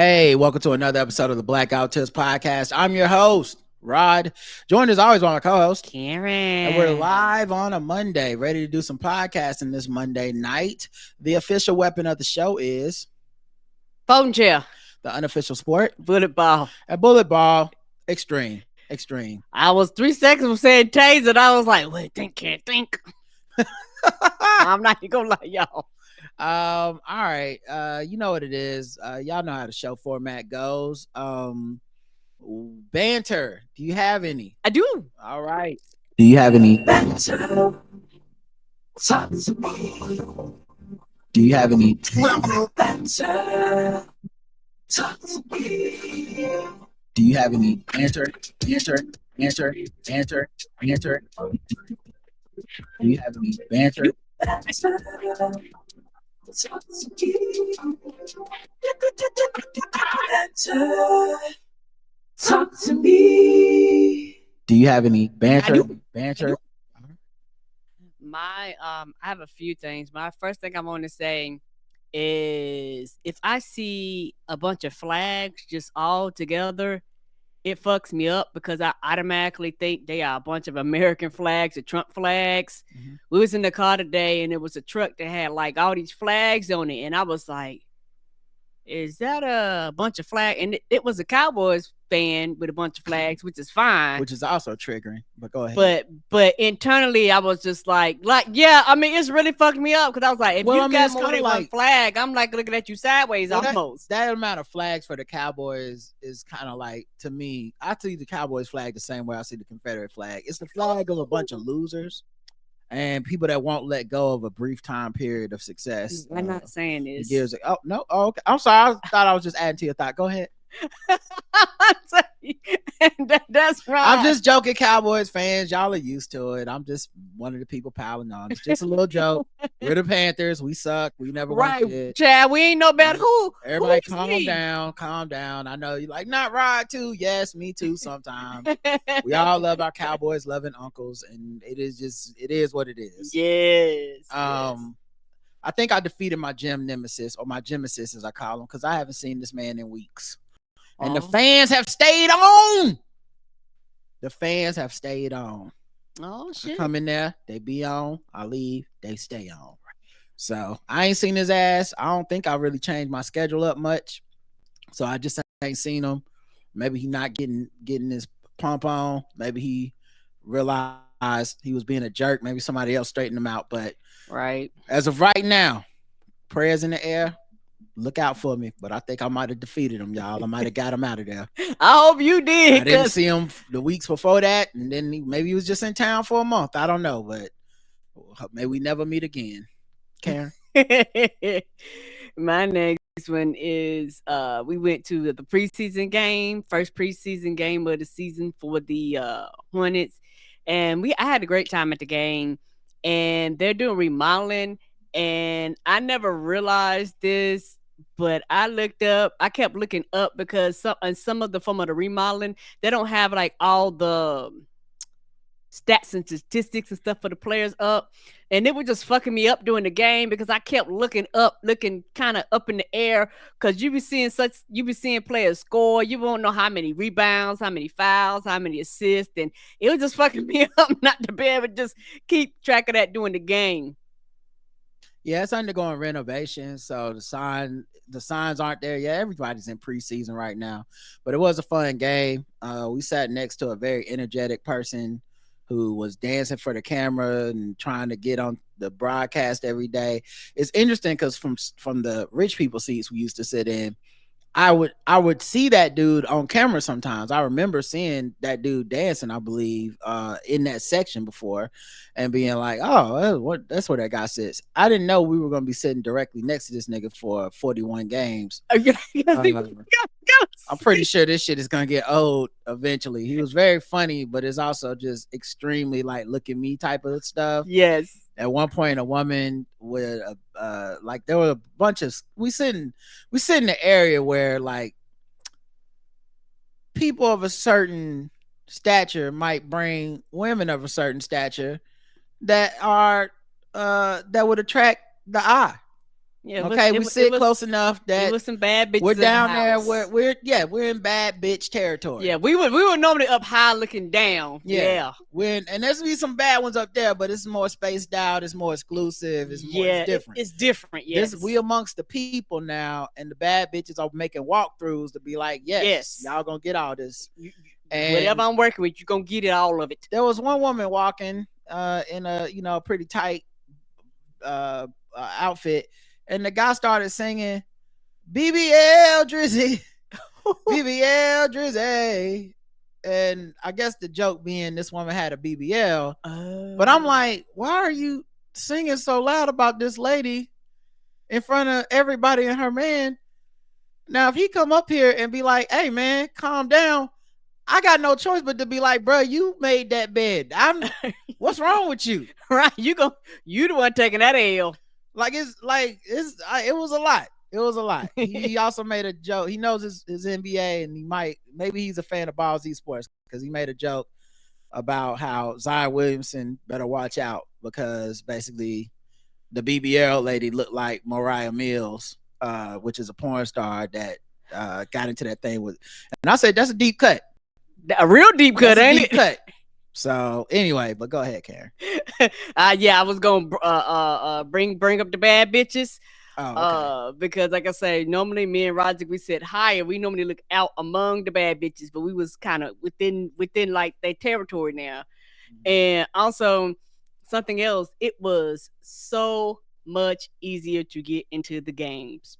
Hey, welcome to another episode of the Blackout Tips Podcast. I'm your host, Rod. Joined as always by my co-host, Karen. And we're live on a Monday, ready to do some podcasting this Monday night. The official weapon of the show is phone chair. The unofficial sport, bullet ball. A bullet ball, extreme. I was 3 seconds from saying taser, and I was like, wait, can't think. I'm not even gonna lie, y'all. All right. You know what it is. Y'all know how the show format goes. Banter. Do you have any? I do. All right. Do you have any banter? Do you have any banter? Do you have any banter? Do you have any banter? Talk to me. Do you have any banter? Banter. I have a few things. My first thing I'm going to say is if I see a bunch of flags just all together, it fucks me up because I automatically think they are a bunch of American flags or Trump flags. Mm-hmm. We was in the car today and it was a truck that had like all these flags on it. And I was like, is that a bunch of flags? And it was a Cowboys fan with a bunch of flags, which is fine. Which is also triggering, but go ahead. But internally, I was just like, yeah, I mean, it's really fucking me up because I was like, if you got more than one flag, I'm like looking at you sideways almost. That amount of flags for the Cowboys is kind of like, to me, I see the Cowboys flag the same way I see the Confederate flag. It's the flag of a bunch of losers and people that won't let go of a brief time period of success. I'm not saying this. Oh, no. Oh, okay. I'm sorry. I thought I was just adding to your thought. Go ahead. That's right. I'm just joking, Cowboys fans. Y'all are used to it. I'm just one of the people piling on. It's just a little joke. We're the Panthers. We suck. We never won shit. Chad, we ain't no better. Everybody calm down. I know you like not Rod too. Yes, me too sometimes. We all love our Cowboys loving uncles, and it is what it is. Yes. I think I defeated my gym nemesis, or my gemesis as I call him, because I haven't seen this man in weeks. And the fans have stayed on. Oh, shit. I come in there, they be on. I leave, they stay on. So I ain't seen his ass. I don't think I really changed my schedule up much. So I just ain't seen him. Maybe he not getting his pump on. Maybe he realized he was being a jerk. Maybe somebody else straightened him out. But right as of right now, prayers in the air. Look out for me, but I think I might have defeated him, y'all. I might have got him out of there. I hope you did. I didn't see him the weeks before that, and then maybe he was just in town for a month. I don't know, but maybe we never meet again. Karen? My next one is we went to the preseason game, first preseason game of the season for the Hornets, and I had a great time at the game, and they're doing remodeling, and I never realized this. But I kept looking up because some of the form of the remodeling, they don't have like all the stats and statistics and stuff for the players up. And it was just fucking me up during the game because I kept looking kind of up in the air because you be seeing players score. You won't know how many rebounds, how many fouls, how many assists. And it was just fucking me up not to be able to just keep track of that during the game. Yeah, it's undergoing renovation, so the signs aren't there yet. Everybody's in preseason right now, but it was a fun game. We sat next to a very energetic person who was dancing for the camera and trying to get on the broadcast every day. It's interesting because from the rich people seats we used to sit in, I would see that dude on camera sometimes. I remember seeing that dude dancing, I believe, in that section before and being like, oh, that's where that guy sits. I didn't know we were going to be sitting directly next to this nigga for 41 games. I'm pretty sure this shit is going to get old eventually. He was very funny, but it's also just extremely like look at me type of stuff. Yes. At one point, a woman with there were a bunch of we sit in the area where like people of a certain stature might bring women of a certain stature that would attract the eye. Yeah, Okay, we sit close enough it that was some bad bitches we're in the down there. house. We're in bad bitch territory. Yeah, we were normally up high looking down. Yeah. And there's be some bad ones up there, but it's more spaced out. It's more exclusive. It's different. It's different. Yes, we amongst the people now, and the bad bitches are making walkthroughs to be like, yes, y'all gonna get all this. And whatever I'm working with, you gonna get it, all of it. There was one woman walking in a pretty tight outfit, and the guy started singing BBL Drizzy. BBL Drizzy. And I guess the joke being this woman had a BBL. But I'm like, why are you singing so loud about this lady in front of everybody and her man? Now, if he come up here and be like, hey, man, calm down, I got no choice but to be like, bro, you made that bed. What's wrong with you? Right. You the one taking that L. It was a lot. It was a lot. He also made a joke. He knows his NBA, and maybe he's a fan of Ball Z Sports, because he made a joke about how Zion Williamson better watch out, because basically the BBL lady looked like Mariah Mills, which is a porn star that got into that thing with. And I said, that's a deep cut. A real deep cut, ain't it? Cut. So anyway, but go ahead, Karen. Yeah, I was gonna bring up the bad bitches. Oh, okay. Because like I say, normally me and Roger, we sit higher. We normally look out among the bad bitches, but we was kind of within like their territory now. Mm-hmm. And also something else, it was so much easier to get into the games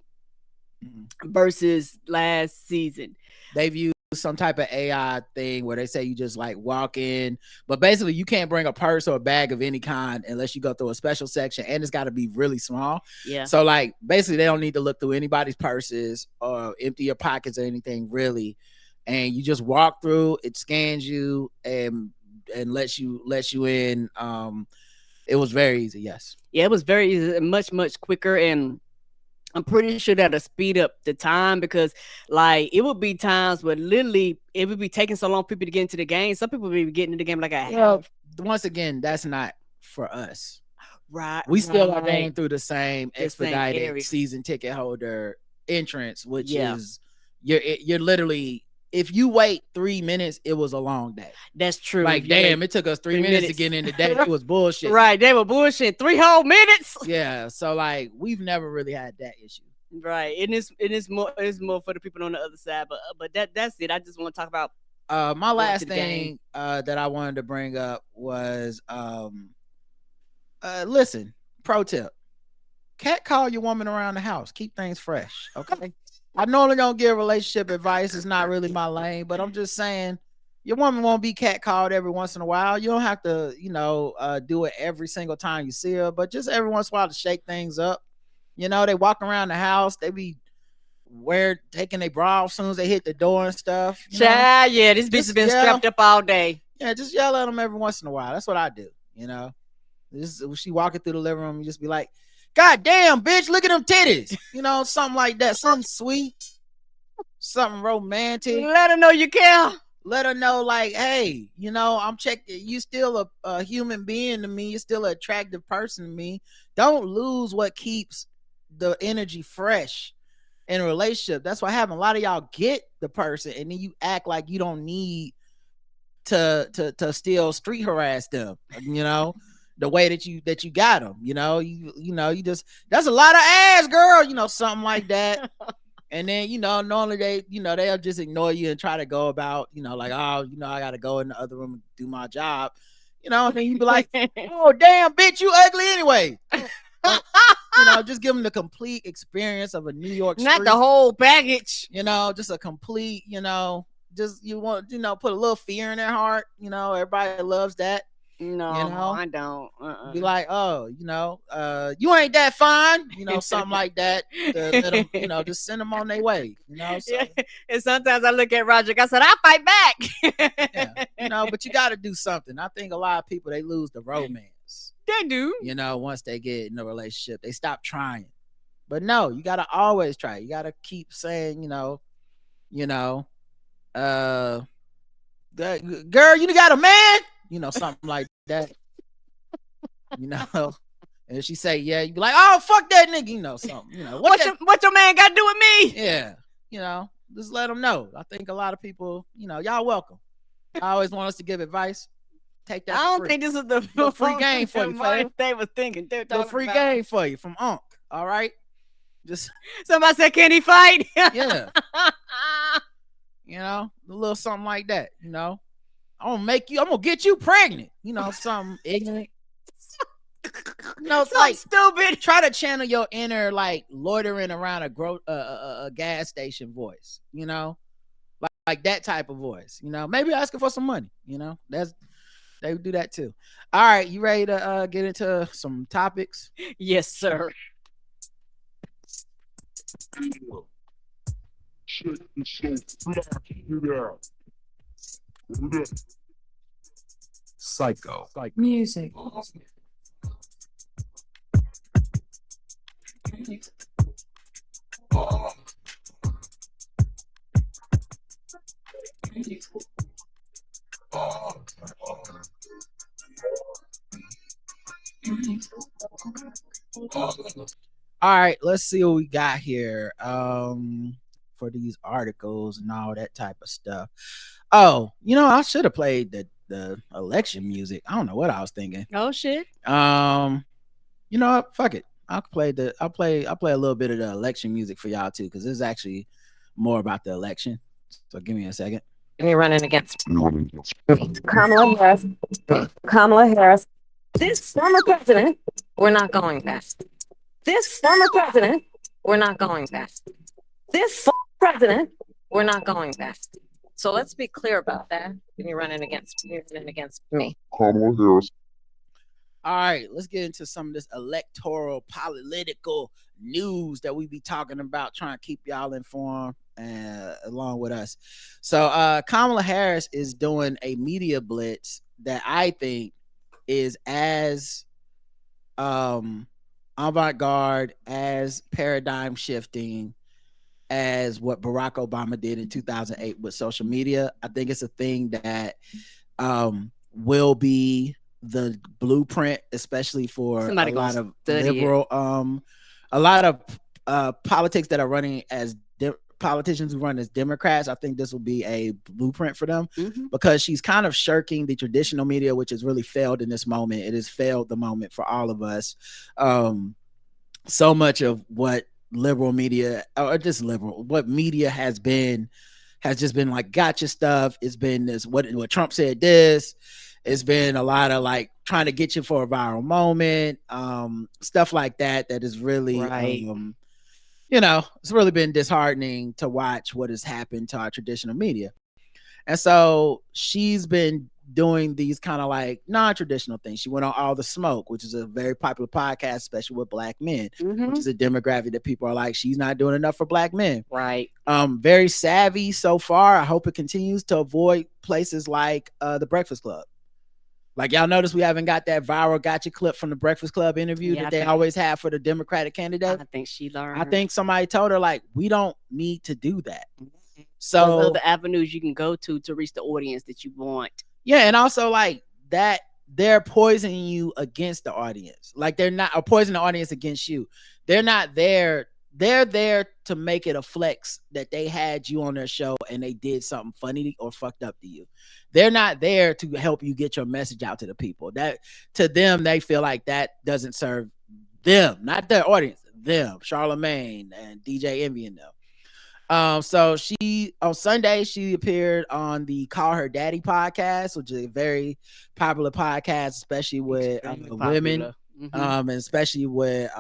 versus last season. They've used some type of AI thing where they say you just like walk in, but basically you can't bring a purse or a bag of any kind unless you go through a special section, and it's got to be really small. Yeah. So like basically they don't need to look through anybody's purses or empty your pockets or anything really, and you just walk through. It scans you and lets you in. It was very easy. Yes. Yeah, it was very easy, much quicker, and I'm pretty sure that'll speed up the time, because like it would be times where literally it would be taking so long for people to get into the game. Some people would be getting into the game like once again, that's not for us. Right. We still are going through the same expedited season ticket holder entrance, which is you're literally, if you wait 3 minutes, it was a long day. That's true. Like, damn, it took us 3 minutes to get in the day. It was bullshit. Right. They were bullshit. 3 whole minutes. Yeah. So like we've never really had that issue. Right. It is more for the people on the other side. But that's it. I just want to talk about my last thing that I wanted to bring up was listen, pro tip. Catcall your woman around the house. Keep things fresh. Okay. I normally don't give relationship advice. It's not really my lane, but I'm just saying your woman won't be catcalled every once in a while. You don't have to, do it every single time you see her, but just every once in a while to shake things up. They walk around the house. They be taking their bra off as soon as they hit the door and stuff. Yeah, this bitch has been strapped up all day. Yeah, just yell at them every once in a while. That's what I do. When she walking through the living room, you just be like, God damn, bitch, look at them titties. Something like that. Something sweet. Something romantic. Let her know you care. Let her know, like, hey, I'm checking. You still a human being to me. You're still an attractive person to me. Don't lose what keeps the energy fresh in a relationship. That's what happened. A lot of y'all get the person, and then you act like you don't need to still street harass them. The way that you got them, you just, that's a lot of ass, girl, something like that. And then, normally they'll just ignore you and try to go about, like, oh, I got to go in the other room and do my job, and then you be like, oh, damn, bitch, you ugly anyway. Just give them the complete experience of a New York street. Not the whole package. Just a complete, just, you want, put a little fear in their heart. Everybody loves that. No, I don't. Be like, oh, you ain't that fine, something like that. Let them, just send them on their way. So. Yeah. And sometimes I look at Roger, I said, I'll fight back. But you got to do something. I think a lot of people, they lose the romance. They do. Once they get in a relationship, they stop trying. But no, you got to always try. You got to keep saying, girl, you got a man. Something like that. And if she say yeah, you be like, oh fuck that nigga, you know something. You know what your man got to do with me? Yeah, you know, just let them know. I think a lot of people, you know, y'all welcome. I always want us to give advice. Take that. I don't think this is the free game for you. They was thinking the free game for you from Unc. All right, just somebody said, can he fight? Yeah. You know, a little something like that. You know, I'm gonna get you pregnant. You know, something ignorant. No, it's like stupid. Try to channel your inner like loitering around a gas station voice. You know, like that type of voice. You know, maybe asking for some money. You know, they would do that too. All right, you ready to get into some topics? Yes, sir. Psycho. Music. All right, let's see what we got here for these articles and all that type of stuff. Oh, you know, I should have played the election music. I don't know what I was thinking. Oh shit. You know what? Fuck it. I'll play a little bit of the election music for y'all too, because this is actually more about the election. So give me a second. And you're running against Kamala Harris. Kamala Harris. This former president, we're not going fast. This former president, we're not going fast. This former president, we're not going fast. So let's be clear about that. And you're running against me. Kamala Harris. All right, let's get into some of this electoral political news that we be talking about, trying to keep y'all informed along with us. So Kamala Harris is doing a media blitz that I think is as avant-garde, as paradigm shifting as what Barack Obama did in 2008 with social media. I think it's a thing that will be the blueprint, especially for a lot of liberal, a lot of politics that are running as politicians who run as Democrats. I think this will be a blueprint for them because she's kind of shirking the traditional media, which has really failed in this moment. It has failed the moment for all of us. So much of what liberal media, or just liberal, what media has just been like gotcha stuff. It's been this, what Trump said this. It's been a lot of like trying to get you for a viral moment, stuff like that is really, you know, it's really been disheartening to watch what has happened to our traditional media. And so she's been doing these kind of like non-traditional things. She went on All the Smoke, which is a very popular podcast, especially with Black men, which is a demographic that people are like, she's not doing enough for Black men. Right. Very savvy so far. I hope it continues to avoid places like the Breakfast Club. Like, y'all notice we haven't got that viral gotcha clip from the Breakfast Club interview that they always have for the Democratic candidate. I think she learned. I think somebody told her, like, we don't need to do that. So those are the avenues you can go to reach the audience that you want. Yeah, and also like that they're poisoning you against the audience. Like they're not, or poisoning the audience against you. They're not there. They're there to make it a flex that they had you on their show and they did something funny or fucked up to you. They're not there to help you get your message out to the people. That to them, they feel like that doesn't serve them, not their audience, them, Charlamagne and DJ Envy and them. So she on Sunday she appeared on the Call Her Daddy podcast, which is a very popular podcast, especially with women, and especially with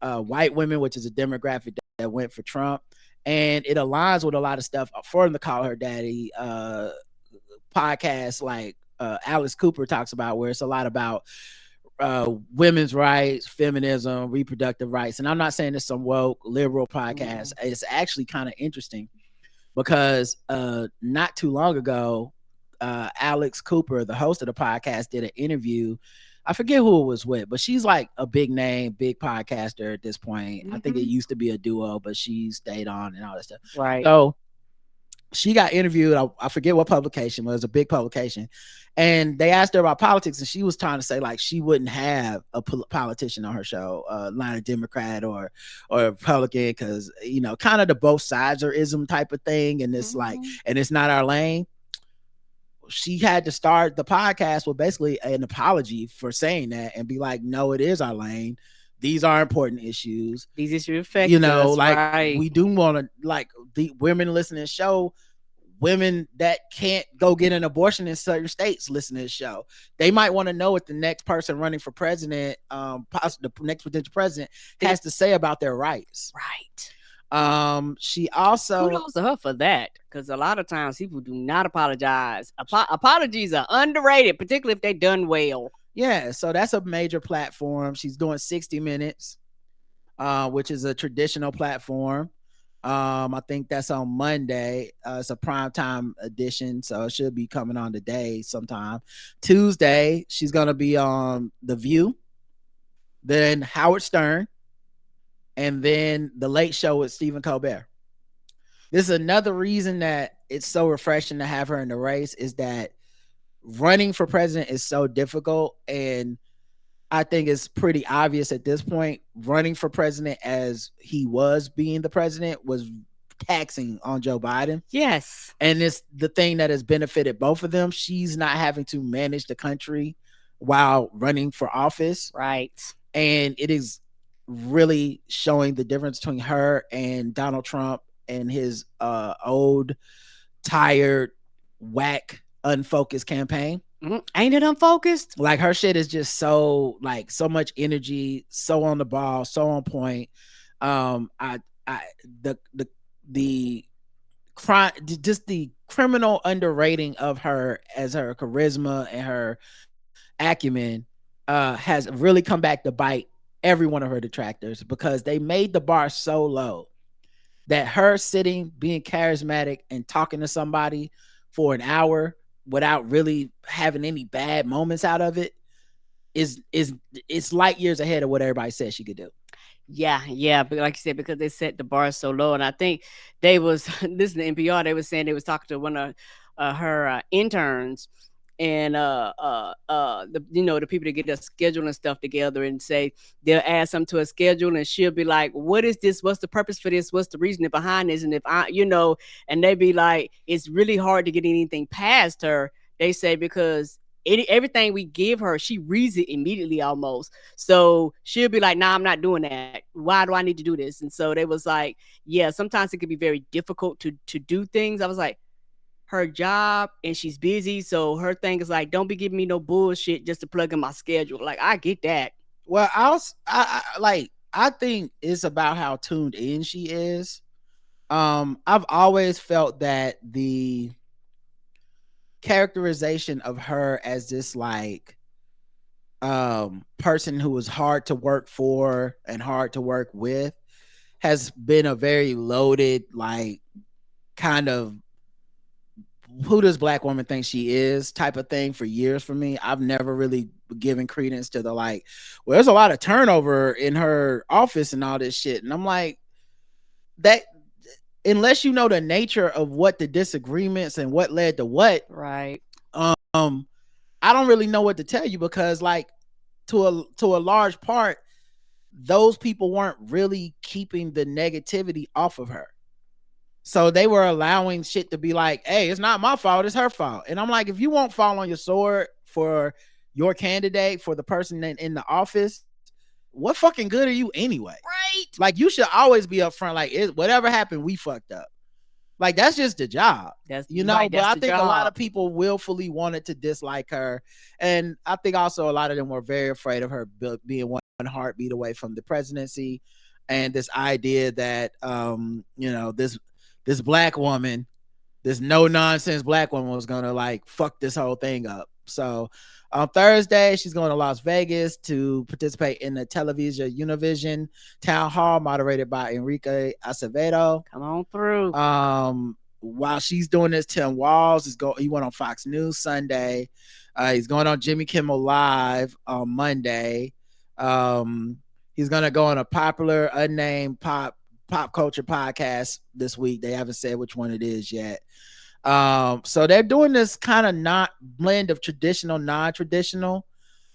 white women, which is a demographic that went for Trump, and it aligns with a lot of stuff for the Call Her Daddy podcast, like Alice Cooper talks about, where it's a lot about women's rights, feminism, reproductive rights. And I'm not saying it's some woke liberal podcast. It's actually kind of interesting because not too long ago, Alex Cooper, the host of the podcast, did an interview. I forget who it was with, but she's like a big name, big podcaster at this point. I think it used to be a duo, but she stayed on and all that stuff. Right. So she got interviewed. I forget what publication, but it was a big publication. And they asked her about politics, and she was trying to say like she wouldn't have a politician on her show, not a Democrat or Republican, because kind of the both sides are ism type of thing, and it's like, and it's not our lane. She had to start the podcast with basically an apology for saying that and be like, no, it is our lane. These are important issues. These issues affect us, like right. We do want to, like, the women listening to the show, women that can't go get an abortion in certain states listen to the show. They might want to know what the next person running for president, the next potential president, has to say about their rights. Right. She also, kudos to her for that, because a lot of times people do not apologize. Apologies are underrated, particularly if they're done well. Yeah, so that's a major platform. She's doing 60 Minutes, which is a traditional platform. I think that's on Monday. It's a primetime edition, so it should be coming on today sometime. Tuesday, she's going to be on The View, then Howard Stern, and then The Late Show with Stephen Colbert. This is another reason that it's so refreshing to have her in the race, is that running for president is so difficult, and I think it's pretty obvious at this point. Running for president as he was being the president was taxing on Joe Biden. Yes. And it's the thing that has benefited both of them. She's not having to manage the country while running for office. Right. And it is really showing the difference between her and Donald Trump and his old, tired, whack, unfocused campaign. Ain't it unfocused? Like, her shit is just so, like, so much energy, so on the ball, so on point. The crime, just the criminal underrating of her as her charisma and her acumen has really come back to bite every one of her detractors, because they made the bar so low that her sitting, being charismatic and talking to somebody for an hour without really having any bad moments out of it is light years ahead of what everybody said she could do. Yeah, but like you said, because they set the bar so low, and I think they was listening to NPR. They was saying they was talking to one of her interns, and the people to get their schedule and stuff together, and say they'll add something to a schedule, and she'll be like, "What is this? What's the purpose for this? What's the reasoning behind this?" And if and they be like, "It's really hard to get anything past her." They say because everything we give her, she reads it immediately almost. So she'll be like, "Nah, I'm not doing that. Why do I need to do this?" And so they was like, yeah, sometimes it can be very difficult to do things. I was like, her job, and she's busy, so her thing is like, don't be giving me no bullshit just to plug in my schedule. Like, I get that. Well, I think it's about how tuned in she is. I've always felt that the characterization of her as this, like, person who is hard to work for and hard to work with has been a very loaded, like, kind of who does black woman think she is type of thing for years for me. I've never really given credence to the, like, well, there's a lot of turnover in her office and all this shit. And I'm like, that, unless you know the nature of what the disagreements and what led to what, right? I don't really know what to tell you, because, like, to a large part, those people weren't really keeping the negativity off of her. So they were allowing shit to be like, hey, it's not my fault, it's her fault. And I'm like, if you won't fall on your sword for your candidate, for the person in the office, what fucking good are you anyway? Right. Like, you should always be upfront, like, whatever happened, we fucked up. Like, that's just the job. But I think a lot of people willfully wanted to dislike her. And I think also a lot of them were very afraid of her being one heartbeat away from the presidency. And this idea that, this black woman, this no nonsense black woman, was going to, like, fuck this whole thing up. So on Thursday, she's going to Las Vegas to participate in the Televisa Univision town hall moderated by Enrique Acevedo. Come on through. While she's doing this, Tim Walz he went on Fox News Sunday. He's going on Jimmy Kimmel Live on Monday. He's going to go on a popular unnamed pop pop culture podcast this week. They haven't said which one it is yet. So they're doing this kind of not blend of traditional, non-traditional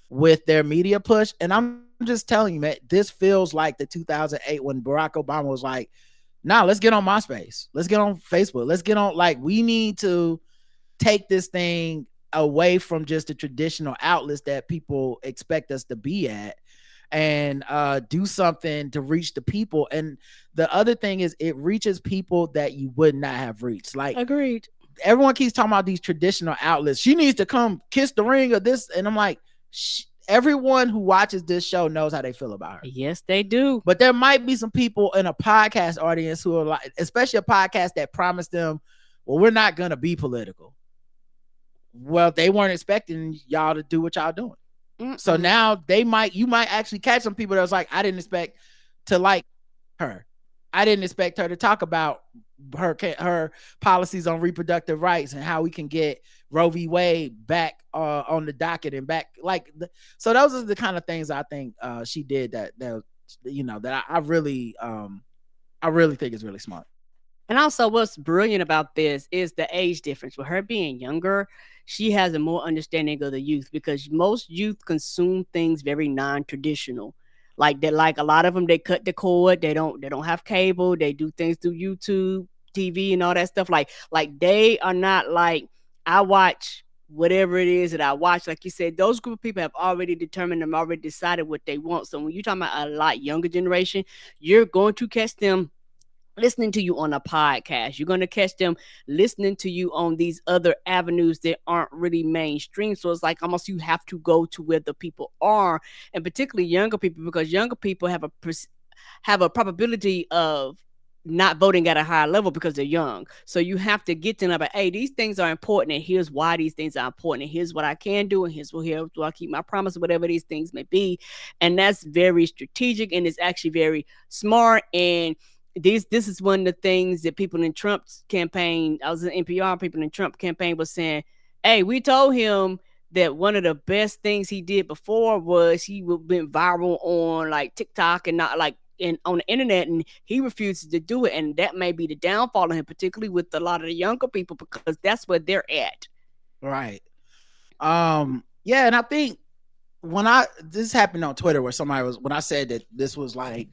with their media push. And I'm just telling you, man, this feels like the 2008 when Barack Obama was like, nah, let's get on MySpace. Let's get on Facebook. Let's get on, like, we need to take this thing away from just the traditional outlets that people expect us to be at and do something to reach the people. And the other thing is it reaches people that you would not have reached. Like, agreed. Everyone keeps talking about these traditional outlets. She needs to come kiss the ring of this. And I'm like, everyone who watches this show knows how they feel about her. Yes, they do. But there might be some people in a podcast audience who are like, especially a podcast that promised them, well, we're not going to be political. Well, they weren't expecting y'all to do what y'all doing. So now you might actually catch some people that was like, I didn't expect to like her. I didn't expect her to talk about her policies on reproductive rights and how we can get Roe v. Wade back on the docket and back. So those are the kind of things I think she did that I really think is really smart. And also what's brilliant about this is the age difference. With her being younger, she has a more understanding of the youth, because most youth consume things very non-traditional. Like that, like a lot of them, they cut the cord. They don't have cable. They do things through YouTube, TV, and all that stuff. Like they are not like, I watch whatever it is that I watch. Like you said, those group of people have already determined and already decided what they want. So when you're talking about a lot younger generation, you're going to catch them listening to you on a podcast. You're going to catch them listening to you on these other avenues that aren't really mainstream. So it's like almost you have to go to where the people are, and particularly younger people, because younger people have a probability of not voting at a higher level because they're young. So you have to get to them about, hey, these things are important, and here's why these things are important, and here's what I can do, and here's do I keep my promise, whatever these things may be. And that's very strategic, and it's actually very smart. And this is one of the things that people in Trump's campaign, I was in NPR, people in Trump campaign was saying, hey, we told him that one of the best things he did before was he went viral on like TikTok and not like on the internet, and he refuses to do it. And that may be the downfall of him, particularly with a lot of the younger people, because that's where they're at. Right. Yeah. And I think this happened on Twitter where when I said that this was like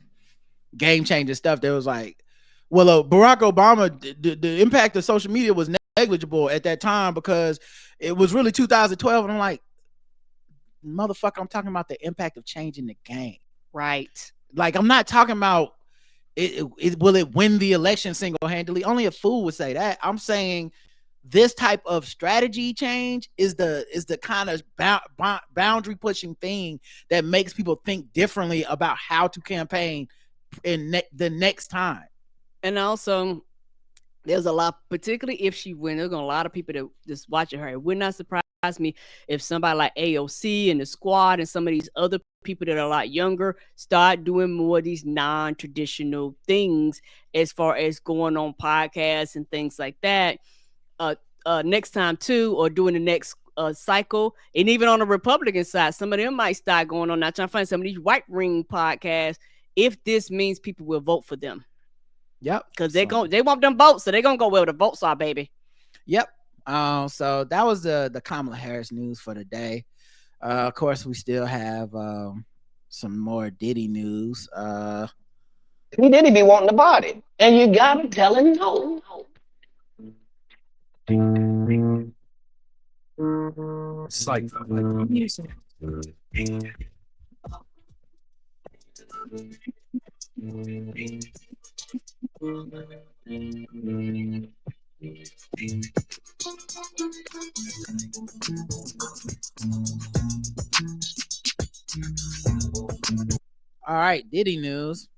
game changing stuff, there was like, well, Barack Obama, the impact of social media was negligible at that time because it was really 2012. And I'm like, motherfucker, I'm talking about the impact of changing the game. Right. Like, I'm not talking about will it win the election single-handedly? Only a fool would say that. I'm saying this type of strategy change is the kind of boundary pushing thing that makes people think differently about how to campaign in the next time. And also, there's a lot, particularly if she wins, there's a lot of people that just watching her. It would not surprise me if somebody like AOC and the squad and some of these other people that are a lot younger start doing more of these non-traditional things as far as going on podcasts and things like that next time too, or doing the next cycle. And even on the Republican side, some of them might start going on now trying to find some of these right wing podcasts if this means people will vote for them. Yep. Because they want them votes, so they're gonna go where the votes are, baby. Yep. So that was the Kamala Harris news for the day. Of course, we still have some more Diddy news. He Diddy be wanting the body, and you gotta tell him no. Psych. All right, Diddy news.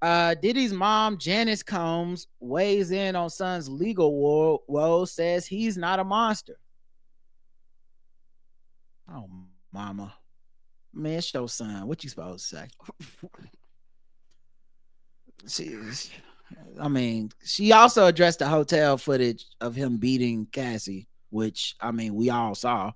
Diddy's mom, Janice Combs, weighs in on son's legal woes, says he's not a monster. Oh, mama. Man, it's your son. What you supposed to say? She also addressed the hotel footage of him beating Cassie. which I mean we all saw.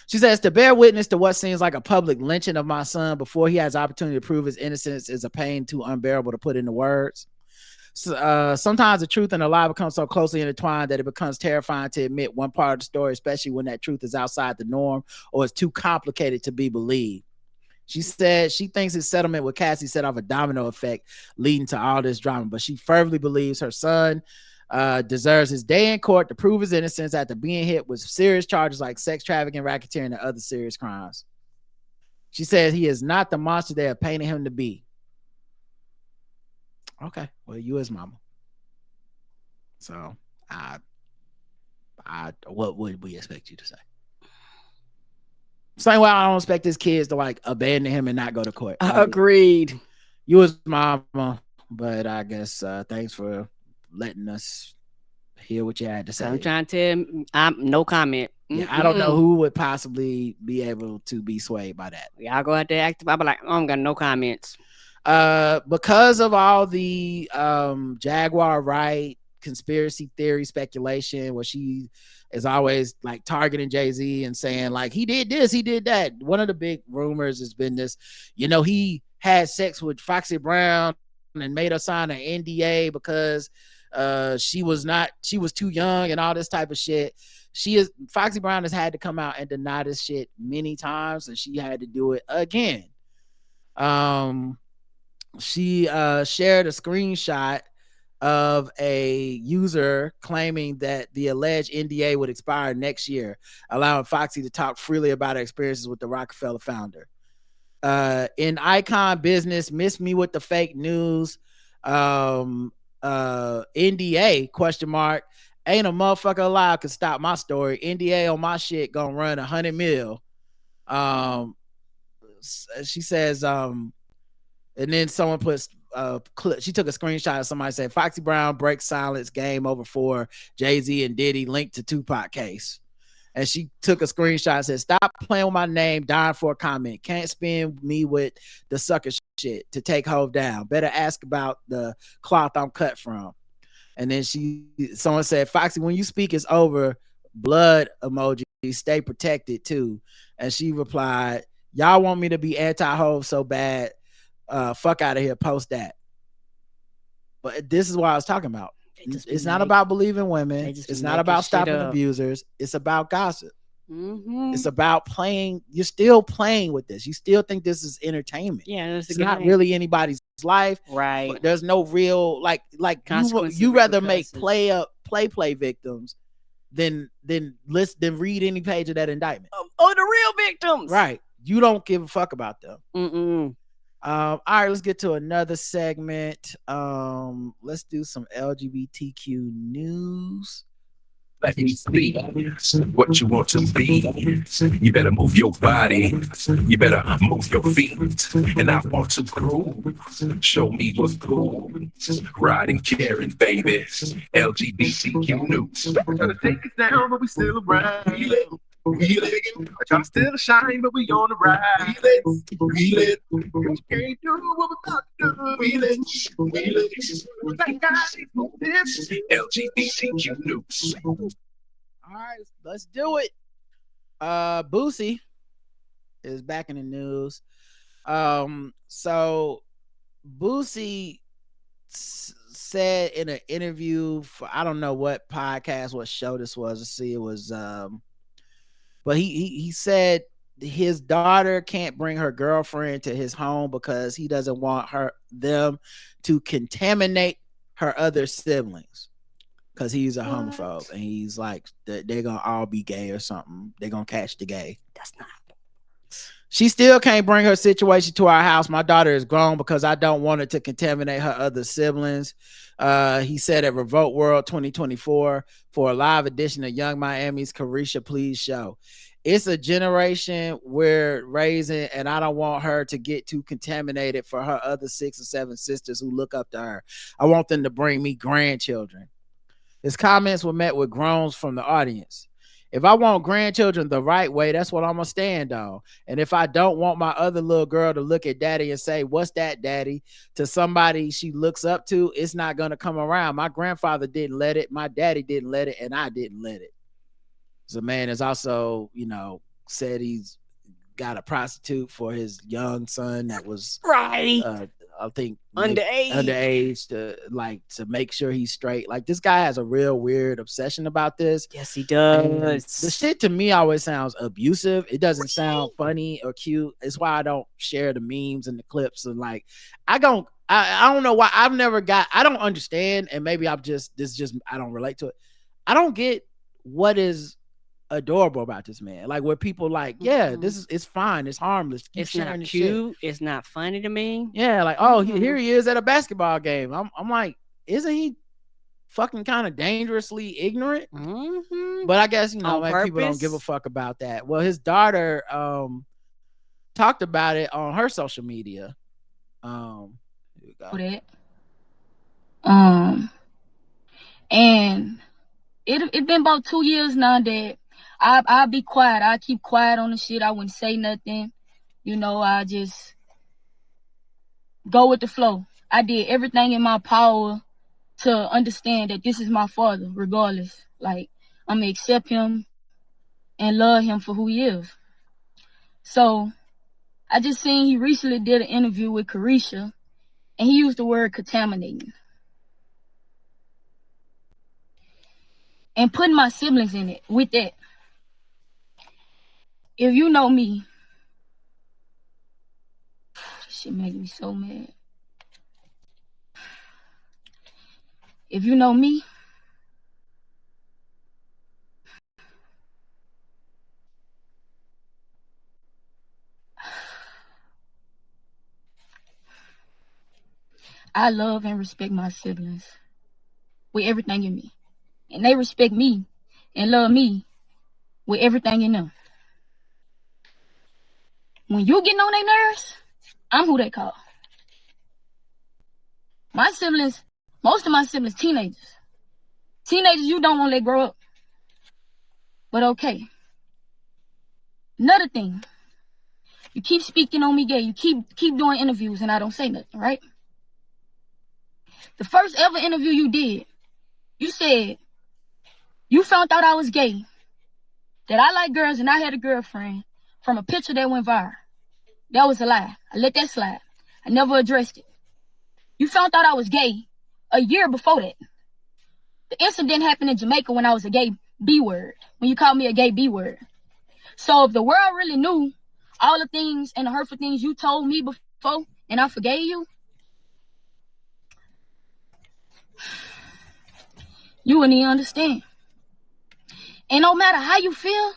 She says, to bear witness to what seems like a public lynching of my son before he has opportunity to prove his innocence is a pain too unbearable to put into words. So, sometimes the truth and the lie become so closely intertwined that it becomes terrifying to admit one part of the story, especially when that truth is outside the norm or is too complicated to be believed. She said she thinks his settlement with Cassie set off a domino effect leading to all this drama, but she fervently believes her son deserves his day in court to prove his innocence after being hit with serious charges like sex trafficking, racketeering, and other serious crimes. She says he is not the monster they have painted him to be. Okay, well, you his mama. So, what would we expect you to say? Same way I don't expect his kids to like abandon him and not go to court. Agreed. You his mama, but I guess thanks for letting us hear what you had to say. I'm trying to tell him, no comment. Yeah, I don't know who would possibly be able to be swayed by that. Y'all go out there active. I'll be like, I'm got no comments. Because of all the Jaguar right conspiracy theory speculation, where she is always like targeting Jay-Z and saying like he did this, he did that. One of the big rumors has been this, he had sex with Foxy Brown and made her sign an NDA because she was too young and all this type of shit. Foxy Brown has had to come out and deny this shit many times, and she had to do it again. She shared a screenshot of a user claiming that the alleged NDA would expire next year, allowing Foxy to talk freely about her experiences with the Rockefeller founder. In Icon Business, miss me with the fake news. NDA question mark. Ain't a motherfucker alive can stop my story. NDA on my shit gonna run 100 mil. She says, and then someone puts she took a screenshot of somebody said Foxy Brown breaks silence, game over for Jay-Z and Diddy linked to Tupac case. And she took a screenshot and said, stop playing with my name, dying for a comment. Can't spin me with the sucker shit to take Hove down. Better ask about the cloth I'm cut from. And then someone said, Foxy, when you speak, it's over. Blood emoji, stay protected too. And she replied, y'all want me to be anti-Hove so bad. Fuck out of here, post that. But this is what I was talking about. It's not about believing women. It's not about stopping abusers. It's about gossip. Mm-hmm. It's about playing. You're still playing with this. You still think this is entertainment. Yeah, it's not really anybody's life. Right. But there's no real like you rather make play victims than read any page of that indictment. Oh, the real victims. Right. You don't give a fuck about them. Mm-mm. All right, let's get to another segment. Let's do some LGBTQ news. Let me see what you want to be. You better move your body. You better move your feet. And I want to groove. Show me what's cool. Riding, caring, baby. LGBTQ news. Trying to take us down, but we still around. I try to still shine, but we on the ride. Feel it. You can't do what we're about to do. Thank God for this. LGBTQ news. All right, let's do it. Boosie is back in the news. So Boosie said in an interview for I don't know what podcast, what show this was. Let's see, it was but he said his daughter can't bring her girlfriend to his home because he doesn't want them to contaminate her other siblings, because he's a homophobe and he's like they're gonna all be gay or something. They're gonna catch the gay. That's not. She still can't bring her situation to our house. My daughter is grown because I don't want her to contaminate her other siblings. He said at Revolt World 2024 for a live edition of Young Miami's Carisha Please show. It's a generation we're raising, and I don't want her to get too contaminated for her other 6 or 7 sisters who look up to her. I want them to bring me grandchildren. His comments were met with groans from the audience. If I want grandchildren the right way, that's what I'm going to stand on. And if I don't want my other little girl to look at daddy and say, what's that, daddy, to somebody she looks up to, it's not going to come around. My grandfather didn't let it. My daddy didn't let it. And I didn't let it. The man is also, said he's got a prostitute for his young son that was Right. I think Underage to make sure he's straight. Like, this guy has a real weird obsession about this. Yes, he does. The shit to me always sounds abusive. It doesn't sound funny or cute. It's why I don't share the memes and the clips. And like, I don't know why. I don't understand. And maybe I don't relate to it. I don't get what is adorable about this man. Like, where people like, yeah, it's fine, it's harmless, it's not cute, it's not funny to me. Yeah, like, oh, here he is at a basketball game. I'm like, isn't he fucking kind of dangerously ignorant? But I guess like, people don't give a fuck about that. Well, his daughter talked about it on her social media. Here we go. And it been about 2 years now that I'll be quiet. I keep quiet on the shit. I wouldn't say nothing. I just go with the flow. I did everything in my power to understand that this is my father, regardless. Like, I'm going to accept him and love him for who he is. So, I just seen he recently did an interview with Carisha, and he used the word contaminating. And putting my siblings in it with that. If you know me, this shit making me so mad. If you know me, I love and respect my siblings with everything in me. And they respect me and love me with everything in them. When you getting on their nerves, I'm who they call. My siblings, most of my siblings, teenagers. Teenagers you don't want to let grow up. But okay. Another thing. You keep speaking on me gay. You keep doing interviews and I don't say nothing, right? The first ever interview you did, you said you found out I was gay, that I like girls and I had a girlfriend from a picture that went viral. That was a lie. I let that slide. I never addressed it. You found out I was gay a year before that. The incident happened in Jamaica when I was a gay B-word, when you called me a gay B-word. So if the world really knew all the things and the hurtful things you told me before and I forgave you, you wouldn't even understand. And no matter how you feel,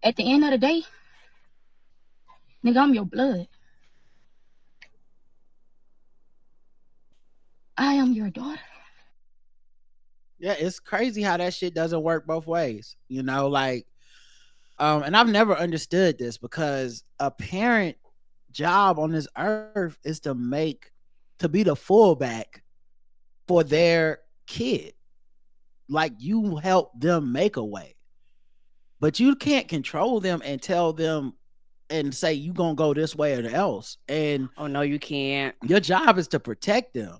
at the end of the day, nigga, I'm your blood. I am your daughter. Yeah, it's crazy how that shit doesn't work both ways. Like, and I've never understood this, because a parent job on this earth is to be the fullback for their kid. Like, you help them make a way, but you can't control them and tell them and say you gonna go this way or else. And oh no, you can't. Your job is to protect them.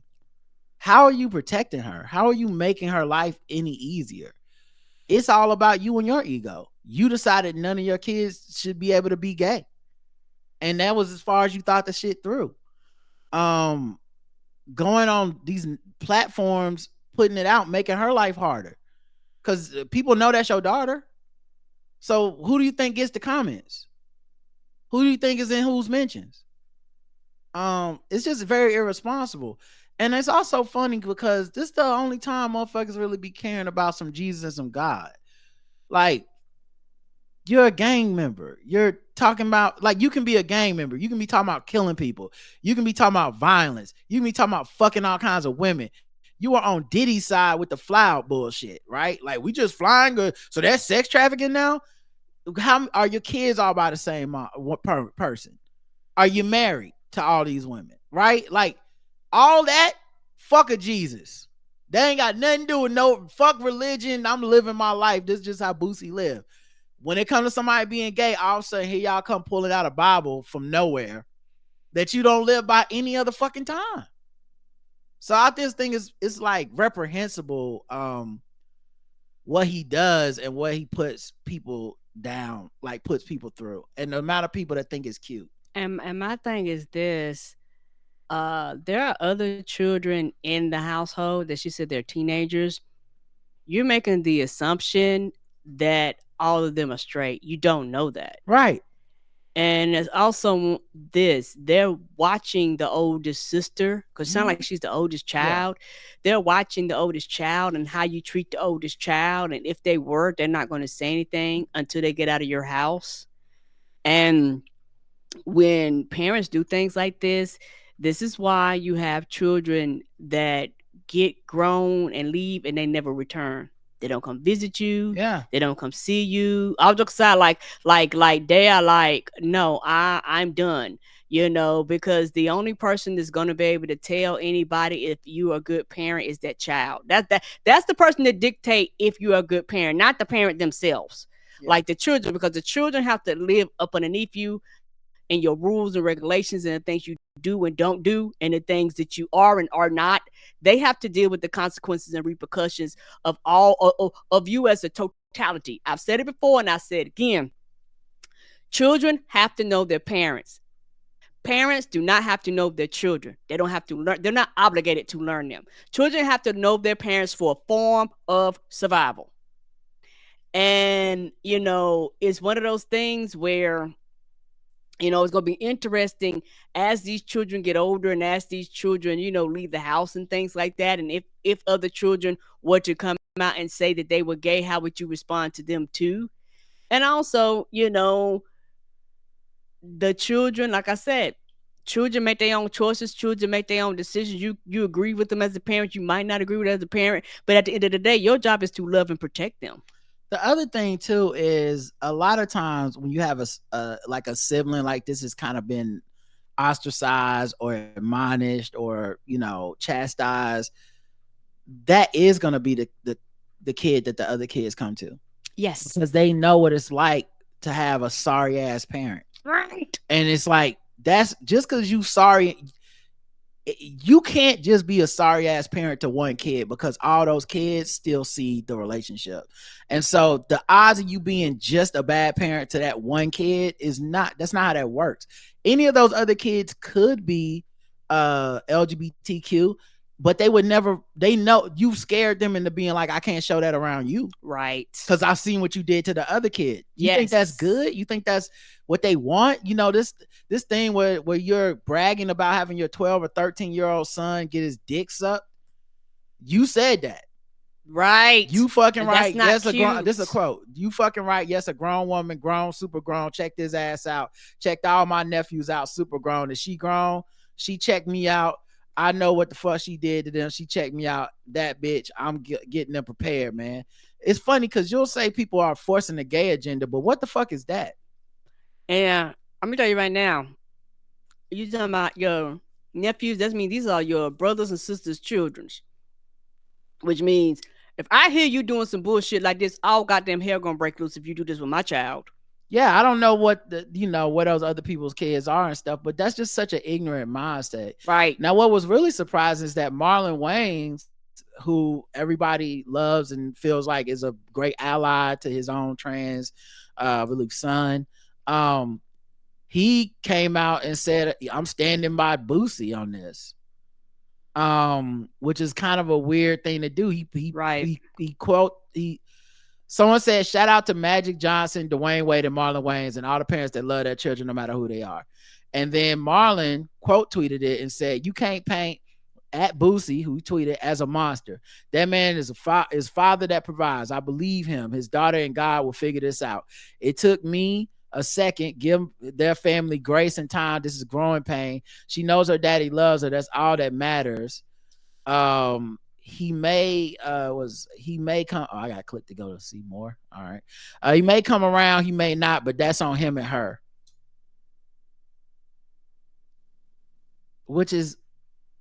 How are you protecting her? How are you making her life any easier? It's all about you and your ego. You decided none of your kids should be able to be gay, and that was as far as you thought the shit through. Going on these platforms, putting it out, making her life harder, because people know that's your daughter. So who do you think gets the comments? Who do you think is in whose mentions? It's just very irresponsible. And it's also funny because this is the only time motherfuckers really be caring about some Jesus and some God. Like, you're a gang member. You're talking about, like, you can be a gang member. You can be talking about killing people. You can be talking about violence. You can be talking about fucking all kinds of women. You are on Diddy's side with the fly out bullshit, right? Like, we just flying good. So that's sex trafficking now? How are your kids all by the same person? Are you married to all these women, right? Like, all that, fuck a Jesus. They ain't got nothing to do with no fuck religion. I'm living my life. This is just how Boosie live. When it comes to somebody being gay, all of a sudden, here y'all come pulling out a Bible from nowhere that you don't live by any other fucking time. So I just think it's like reprehensible what he does and what he puts people down, like puts people through, and the amount of people that think it's cute. And my thing is this: there are other children in the household that she said they're teenagers. You're making the assumption that all of them are straight. You don't know that. Right. And it's also this: they're watching the oldest sister, because it sounds like she's the oldest child. They're watching the oldest child and how you treat the oldest child. And if they were, they're not going to say anything until they get out of your house. And when parents do things like this is why you have children that get grown and leave and they never return. They don't come visit you. Yeah. They don't come see you. I'll just say like they are like, no, I'm done. Because the only person that's going to be able to tell anybody if you are a good parent is that child. That's the person that dictate if you're a good parent, not the parent themselves. Yeah. Like the children, because the children have to live up underneath you and your rules and regulations and the things you do and don't do and the things that you are and are not. They have to deal with the consequences and repercussions of all of you as a totality. I've said it before and I said it again. Children have to know their parents. Parents do not have to know their children. They don't have to learn. They're not obligated to learn them. Children have to know their parents for a form of survival. And, it's one of those things where it's going to be interesting as these children get older and as these children, leave the house and things like that. And if other children were to come out and say that they were gay, how would you respond to them too? And also, the children, like I said, children make their own choices. Children make their own decisions. You agree with them as a parent. You might not agree with them as a parent. But at the end of the day, your job is to love and protect them. The other thing too is a lot of times when you have a sibling like this has kind of been ostracized or admonished or chastised, that is going to be the kid that the other kids come to. Yes, because they know what it's like to have a sorry ass parent. Right. And it's like, that's just because you sorry. You can't just be a sorry ass parent to one kid because all those kids still see the relationship. And so the odds of you being just a bad parent to that one kid that's not how that works. Any of those other kids could be LGBTQ, but they know you've scared them into being like, I can't show that around you. Right. Because I've seen what you did to the other kid. You think that's good? You think that's what they want? This thing where you're bragging about having your 12 or 13-year-old son get his dick sucked. You said that. Right. You fucking right. That's not cute. This is a quote. You fucking right. Yes, a grown woman, grown, super grown, checked his ass out. Checked all my nephews out, super grown. Is she grown? She checked me out. I know what the fuck she did to them. She checked me out. That bitch, I'm getting them prepared, man. It's funny because you'll say people are forcing the gay agenda, but what the fuck is that? And I'm gonna tell you right now, you talking about your nephews, that means these are your brothers and sisters' children. Which means if I hear you doing some bullshit like this, all goddamn hell gonna break loose if you do this with my child. Yeah, I don't know what what those other people's kids are and stuff, but that's just such an ignorant mindset. Right. Now, what was really surprising is that Marlon Wayans, who everybody loves and feels like is a great ally to his own trans son, he came out and said, I'm standing by Boosie on this. Which is kind of a weird thing to do. Someone said, shout out to Magic Johnson, Dwayne Wade, and Marlon Wayans, and all the parents that love their children no matter who they are. And then Marlon quote tweeted it and said, you can't paint at Boosie, who tweeted, as a monster. That man is his father that provides. I believe him. His daughter and God will figure this out. It took me a second. Give their family grace and time. This is growing pain. She knows her daddy loves her. That's all that matters. He may come. Oh, I got to click to go to see more. All right. He may come around. He may not, but that's on him and her. Which is,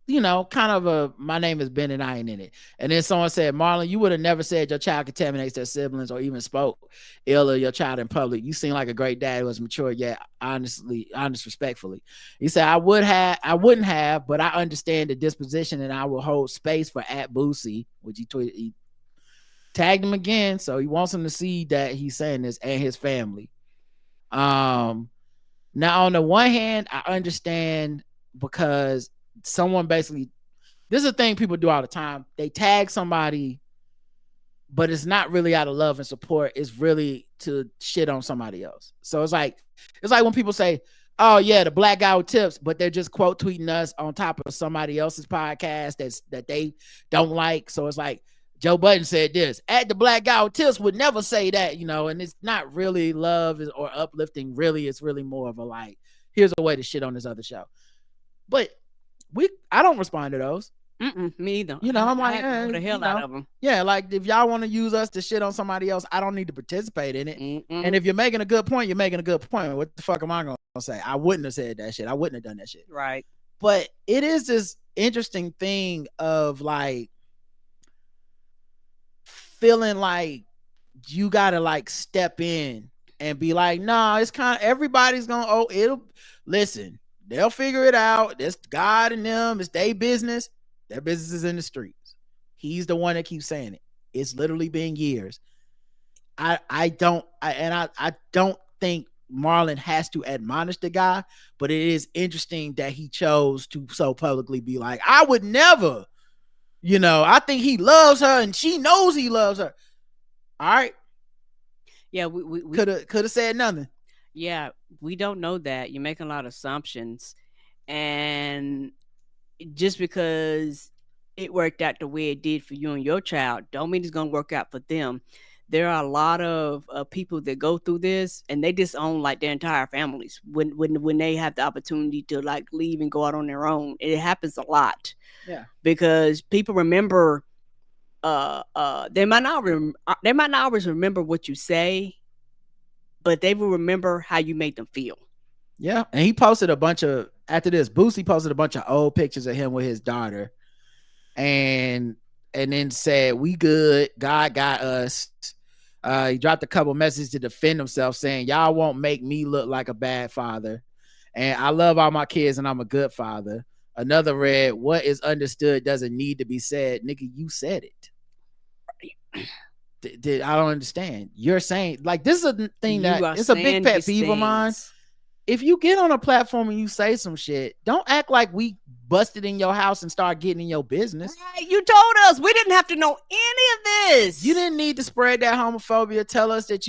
kind of my name is Ben and I ain't in it. And then someone said, Marlon, you would have never said your child contaminates their siblings or even spoke ill of your child in public. You seem like a great dad who was mature, yet honest respectfully. He said, I wouldn't have, but I understand the disposition and I will hold space for at Boosie, which he tweeted tagged him again, so he wants him to see that he's saying this and his family. Now on the one hand, I understand because someone basically, this is a thing people do all the time. They tag somebody, but it's not really out of love and support. It's really to shit on somebody else. So it's like when people say, oh yeah, the black guy with tips, but they're just quote tweeting us on top of somebody else's podcast that they don't like. So it's like, Joe Budden said this, at the black guy with tips would never say that, and it's not really love or uplifting. Really, it's really more of a like, here's a way to shit on this other show. But I don't respond to those. Me either. I'm like, the hell out of them. Yeah, like if y'all want to use us to shit on somebody else, I don't need to participate in it. And if you're making a good point, you're making a good point. What the fuck am I gonna say? I wouldn't have said that shit. I wouldn't have done that shit. Right. But it is this interesting thing of like feeling like you gotta like step in and be like, nah, it's kind of everybody's gonna they'll figure it out. It's God and them, it's their business. Their business is in the streets. He's the one that keeps saying it. It's literally been years. I don't think Marlon has to admonish the guy, but it is interesting that he chose to so publicly be like, I would never, I think he loves her and she knows he loves her. All right. Yeah, we could have said nothing. Yeah, we don't know that. You're making a lot of assumptions, and just because it worked out the way it did for you and your child, don't mean it's gonna work out for them. There are a lot of people that go through this and they disown like their entire families when they have the opportunity to like leave and go out on their own. It happens a lot. Yeah, because people remember. They might not always remember what you say, but they will remember how you made them feel. Yeah, and he posted a bunch of Boosie posted a bunch of old pictures of him with his daughter, and then said, "We good, God got us." He dropped a couple messages to defend himself, saying, "Y'all won't make me look like a bad father, and I love all my kids, and I'm a good father." Another read, "What is understood doesn't need to be said, nigga. You said it." I don't understand. You're saying like this is a thing that it's a big pet peeve of mine. If you get on a platform and you say some shit, don't act like we busted in your house and start getting in your business. Right, you told us we didn't have to know any of this. You didn't need to spread that homophobia. Tell us that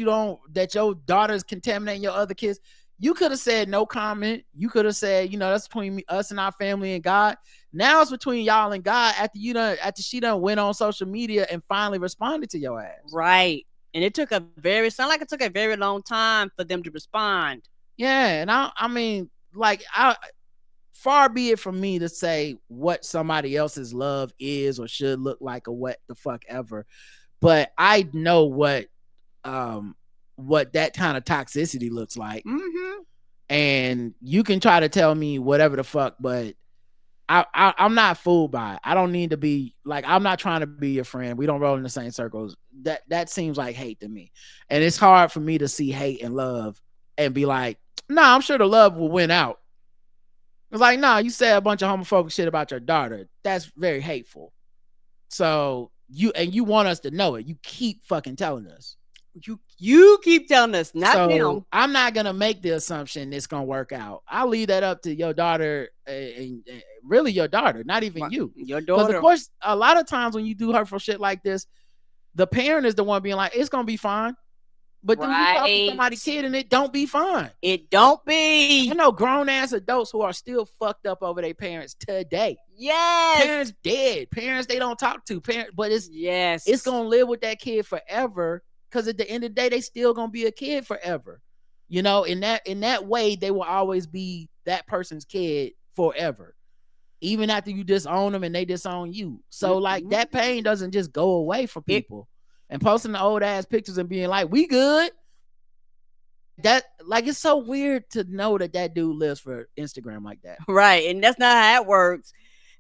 that your daughter's contaminating your other kids. You could have said no comment. You could have said, that's between us and our family and God. Now it's between y'all and God after she done went on social media and finally responded to your ass. Right. And it took a very long time for them to respond. Yeah. And I mean, like, far be it from me to say what somebody else's love is or should look like or what the fuck ever. But I know what that kind of toxicity looks like. Mm-hmm. And you can try to tell me whatever the fuck, but I'm not fooled by it. I don't need to be like, I'm not trying to be your friend. We don't roll in the same circles. That seems like hate to me. And it's hard for me to see hate and love and be like, nah, I'm sure the love will win out. It's like, nah, you said a bunch of homophobic shit about your daughter. That's very hateful. So you want us to know it. You keep fucking telling us. You keep telling us, not him. I'm not gonna make the assumption it's gonna work out. I'll leave that up to your daughter, and really your daughter, not even you. Your daughter. Because of course, a lot of times when you do hurtful shit like this, the parent is the one being like, "It's gonna be fine," but then you talk to somebody's kid and it don't be fine. It don't be. I know grown ass adults who are still fucked up over their parents today. Yes, parents dead. Parents they don't talk to. But it's gonna live with that kid forever. Because at the end of the day, they still gonna be a kid forever. In that way, they will always be that person's kid forever. Even after you disown them and they disown you. So like that pain doesn't just go away for people. And posting the old ass pictures and being like, we good. That like it's so weird to know that dude lives for Instagram like that. Right. And that's not how it works.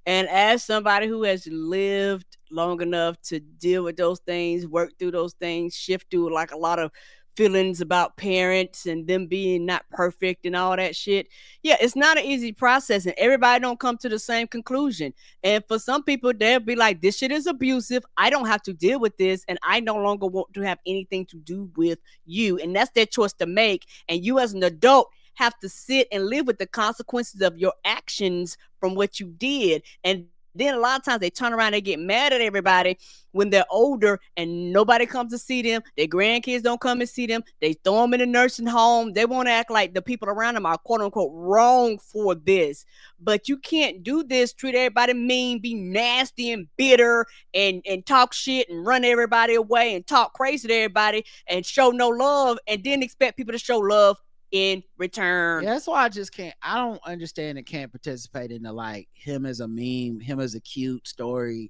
And as somebody who has lived long enough to deal with those things, work through those things, shift through like a lot of feelings about parents and them being not perfect and all that shit. Yeah, it's not an easy process, and everybody don't come to the same conclusion. And for some people, they'll be like, this shit is abusive. I don't have to deal with this, and I no longer want to have anything to do with you. And that's their choice to make. And you as an adult have to sit and live with the consequences of your actions from what you did. And then a lot of times they turn around, they get mad at everybody when they're older and nobody comes to see them. Their grandkids don't come and see them. They throw them in a nursing home. They want to act like the people around them are quote unquote wrong for this. But you can't do this, treat everybody mean, be nasty and bitter and talk shit and run everybody away and talk crazy to everybody and show no love and then expect people to show love in return. Yeah, that's why I don't understand and can't participate in the like him as a meme, him as a cute story.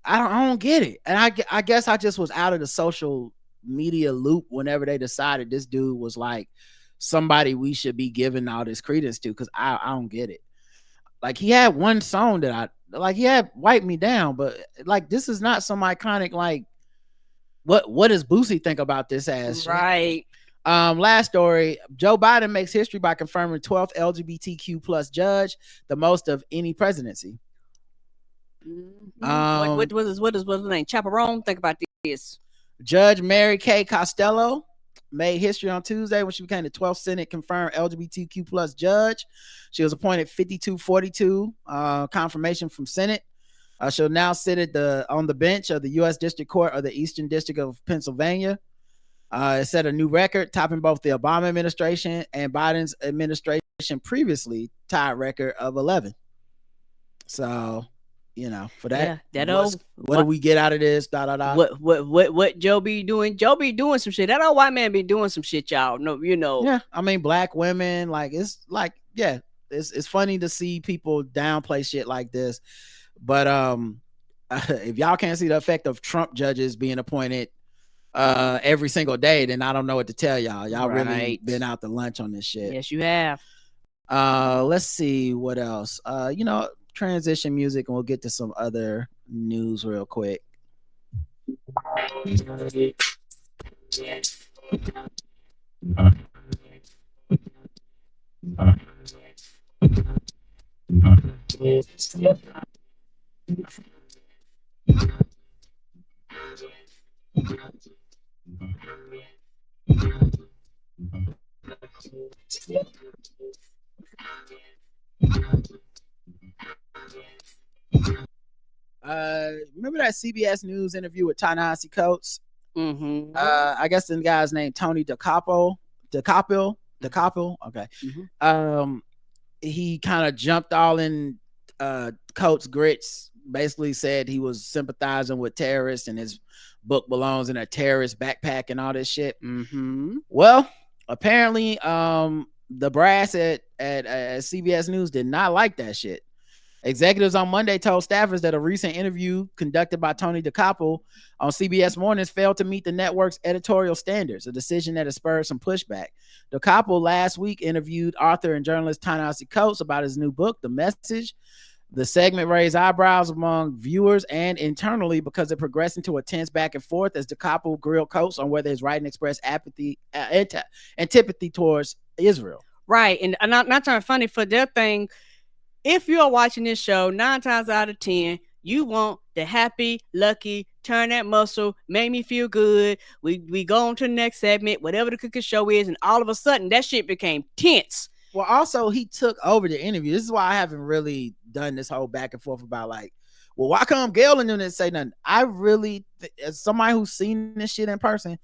I don't get it. And I guess I just was out of the social media loop whenever they decided this dude was like somebody we should be giving all this credence to, because I don't get it. Like he had one song that he had Wipe Me Down, but like this is not some iconic like what does Boosie think about this ass? Right. Last story, Joe Biden makes history by confirming 12th LGBTQ plus judge, the most of any presidency. What is the name? Chaperone. Think about this. Judge Mary Kay Costello made history on Tuesday when she became the 12th Senate confirmed LGBTQ plus judge. She was appointed 52-42 confirmation from Senate. She'll now sit on the bench of the U.S. District Court of the Eastern District of Pennsylvania. It set a new record, topping both the Obama administration and Biden's administration previously tied record of 11. So, for that, what do we get out of this? What Joe be doing? Joe be doing some shit. That old white man be doing some shit, y'all. No, Yeah, I mean, black women, it's funny to see people downplay shit like this. But if y'all can't see the effect of Trump judges being appointed every single day, then I don't know what to tell y'all. Y'all really been out to lunch on this shit. Yes, you have. Let's see what else. Transition music, and we'll get to some other news real quick. Remember that CBS News interview with Ta-Nehisi Coates? Mm-hmm. I guess the guy's name Tony DeCapel. Okay. Mm-hmm. He kind of jumped all in Coates' grits. Basically said he was sympathizing with terrorists and his book belongs in a terrorist backpack and all this shit. Mm-hmm. Well, apparently, the brass at CBS News did not like that shit. Executives on Monday told staffers that a recent interview conducted by Tony DeCapel on CBS Mornings failed to meet the network's editorial standards, a decision that has spurred some pushback. DeCapel last week interviewed author and journalist Ta-Nehisi Coates about his new book, The Message. The segment raised eyebrows among viewers and internally because it progressed into a tense back and forth as DeCapel grilled Coates on whether his writing expressed antipathy towards Israel. Right, and not trying to funny for their thing. If you're watching this show, 9 times out of 10, you want the happy, lucky, turn that muscle, make me feel good. We go on to the next segment, whatever the cooking show is, and all of a sudden that shit became tense. Well, also he took over the interview. This is why I haven't really done this whole back and forth about like, well, why come Gail and them didn't say nothing? I really, as somebody who's seen this shit in person,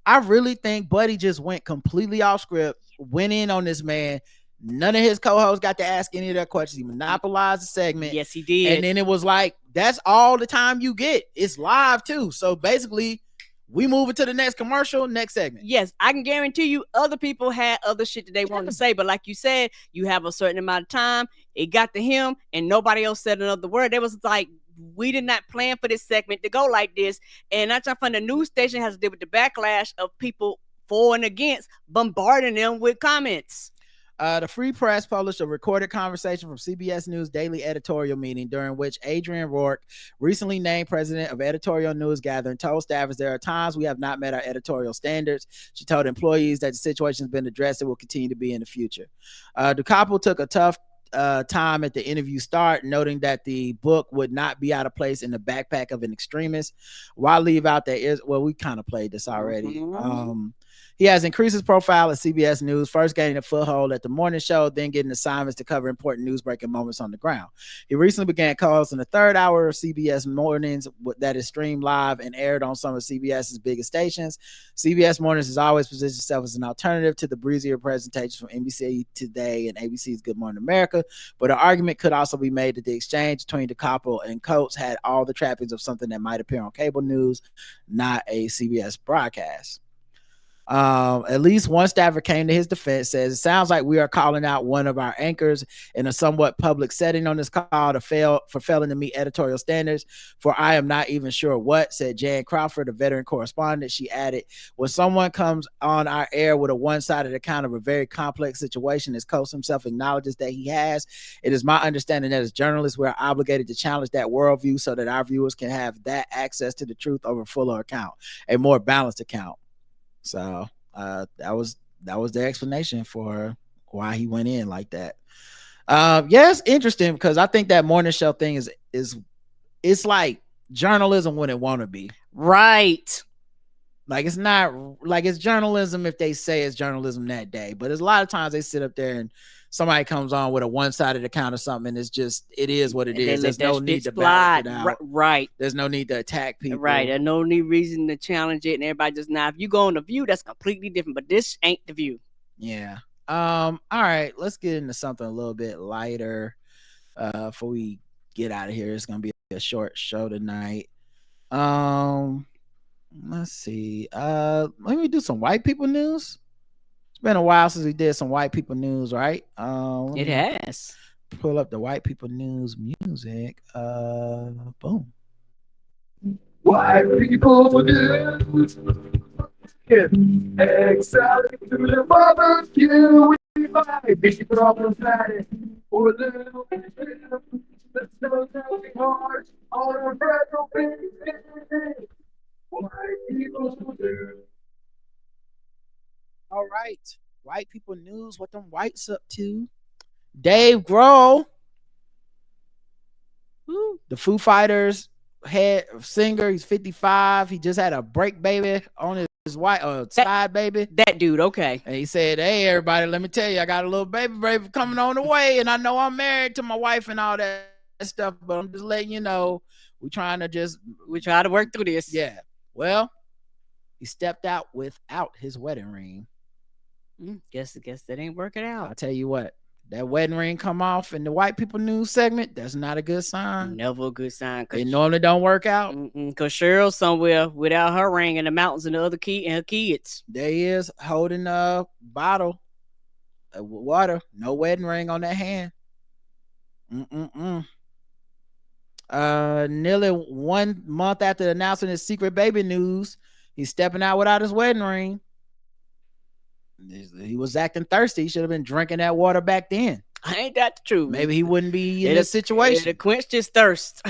I really think Buddy just went completely off script, went in on this man. None of his co-hosts got to ask any of their questions. He monopolized the segment. Yes, he did. And then it was like, that's all the time you get. It's live too. So basically, we move it to the next commercial, next segment. Yes, I can guarantee you other people had other shit that they wanted to say. But like you said, you have a certain amount of time. It got to him and nobody else said another word. It was like, we did not plan for this segment to go like this. And that's from the news station has to deal with the backlash of people for and against bombarding them with comments. The Free Press published a recorded conversation from CBS News daily editorial meeting during which Adrienne Rourke, recently named president of Editorial News Gathering, told staffers there are times we have not met our editorial standards. She told employees that the situation has been addressed and will continue to be in the future. The couple took a tough time at the interview start, noting that the book would not be out of place in the backpack of an extremist. While leave out there is, well, we kind of played this already. He has increased his profile at CBS News, first gaining a foothold at the morning show, then getting assignments to cover important news-breaking moments on the ground. He recently began co-hosting the third hour of CBS Mornings that is streamed live and aired on some of CBS's biggest stations. CBS Mornings has always positioned itself as an alternative to the breezier presentations from NBC Today and ABC's Good Morning America, but an argument could also be made that the exchange between the couple and Coates had all the trappings of something that might appear on cable news, not a CBS broadcast. At least one staffer came to his defense, says, it sounds like we are calling out one of our anchors in a somewhat public setting on this call for failing to meet editorial standards, for I am not even sure what, said Jan Crawford, a veteran correspondent. She added, when someone comes on our air with a one-sided account of a very complex situation, as Coates himself acknowledges that he has, it is my understanding that as journalists, we are obligated to challenge that worldview so that our viewers can have that access to the truth over a fuller account, a more balanced account. So that was the explanation for why he went in like that. Yeah, it's interesting because I think that morning show thing is it's like journalism when it want to be. Right. Like it's not like it's journalism if they say it's journalism that day, but there's a lot of times they sit up there and somebody comes on with a one-sided account of something. It's just, it is what it is. There's no need to balance it out. Right. There's no need to attack people. Right. There's no need reason to challenge it. And everybody just, now, if you go on The View, that's completely different. But this ain't The View. Yeah. All right. Let's get into something a little bit lighter before we get out of here. It's going to be a short show tonight. Let's see. Let me do some white people news. Been a while since we did some white people news, right? It has. Pull up the white people news music. Boom. White people news. Excited to the barbecue. We might be problematic or a little bit. Let's go something hard on a federal basis. White people news. All right, white people news. What them whites up to? Dave Grohl, the Foo Fighters head singer. He's 55. He just had a break baby on his side baby. That dude, okay. And he said, "Hey, everybody, let me tell you, I got a little baby coming on the way, and I know I'm married to my wife and all that stuff, but I'm just letting you know, we try to work through this." Yeah. Well, he stepped out without his wedding ring. Guess that ain't working out. I'll tell you what, that wedding ring come off in the white people news segment, that's not a good sign. Never a good sign. It normally don't work out. Because Cheryl's somewhere without her ring in the mountains and the other and her kids. There he is holding a bottle of water. No wedding ring on that hand. Nearly 1 month after announcing his secret baby news, he's stepping out without his wedding ring. He was acting thirsty. He should have been drinking that water back then. Ain't that the truth? Maybe he wouldn't be in this situation. It quenched his thirst.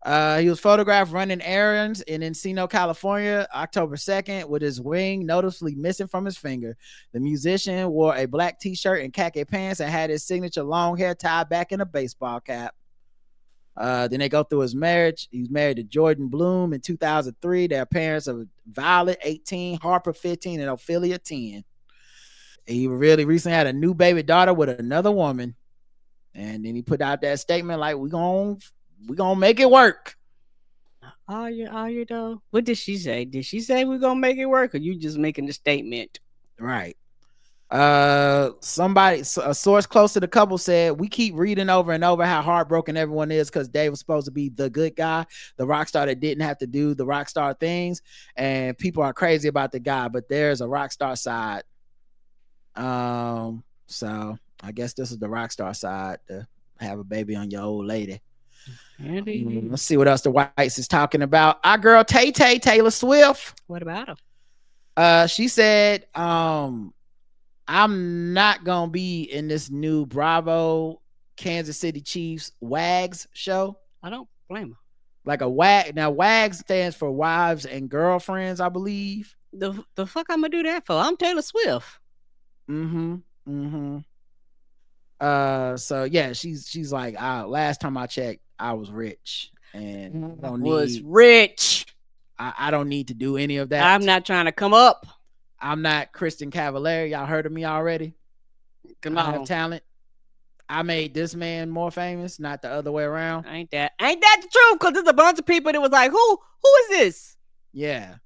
He was photographed running errands in Encino, California, October 2nd, with his ring noticeably missing from his finger. The musician wore a black t-shirt and khaki pants and had his signature long hair tied back in a baseball cap. Then they go through his marriage. He's married to Jordan Bloom in 2003. They're parents of Violet, 18, Harper, 15, and Ophelia, 10. He really recently had a new baby daughter with another woman. And then he put out that statement like, we gonna make it work. Are you though? What did she say? Did she say we're gonna make it work, or you just making the statement? Right. A source close to the couple said, we keep reading over and over how heartbroken everyone is because Dave was supposed to be the good guy, the rock star that didn't have to do the rock star things, and people are crazy about the guy, but there's a rock star side. So I guess this is the rock star side, to have a baby on your old lady. Let's see what else the whites is talking about. Our girl Tay-Tay, Taylor Swift. What about her? She said, I'm not gonna be in this new Bravo Kansas City Chiefs WAGs show. I don't blame her. Like a WAG. Now WAGs stands for wives and girlfriends, I believe. The fuck I'm gonna do that for? I'm Taylor Swift. So yeah, she's like, last time I checked, I was rich and rich. I don't need to do any of that. I'm not trying to come up. I'm not Kristen Cavallari. Y'all heard of me already. Come I on. have talent. I made this man more famous, not the other way around. Ain't that the truth? Because there's a bunch of people that was like, who is this? Yeah.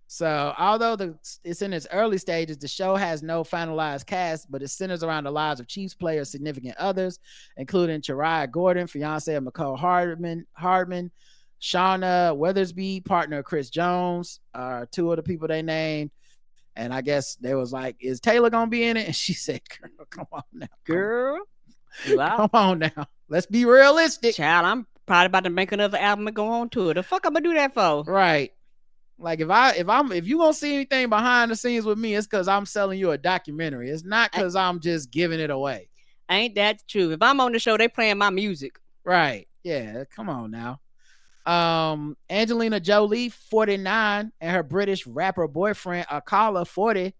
So although it's in its early stages, the show has no finalized cast, but it centers around the lives of Chiefs players, significant others, including Chariah Gordon, fiance of McCole Hardman, Shauna Weathersby, partner of Chris Jones, are two of the people they named. And I guess they was like, is Taylor gonna be in it? And she said, girl, come on now. Girl. Come on now. Let's be realistic. Child, I'm probably about to make another album and go on tour. The fuck I'm gonna do that for? Right. Like if you gonna see anything behind the scenes with me, it's because I'm selling you a documentary. It's not because I'm just giving it away. Ain't that the truth? If I'm on the show, they playing my music. Right. Yeah. Come on now. Angelina Jolie, 49, and her British rapper boyfriend Akala, 40,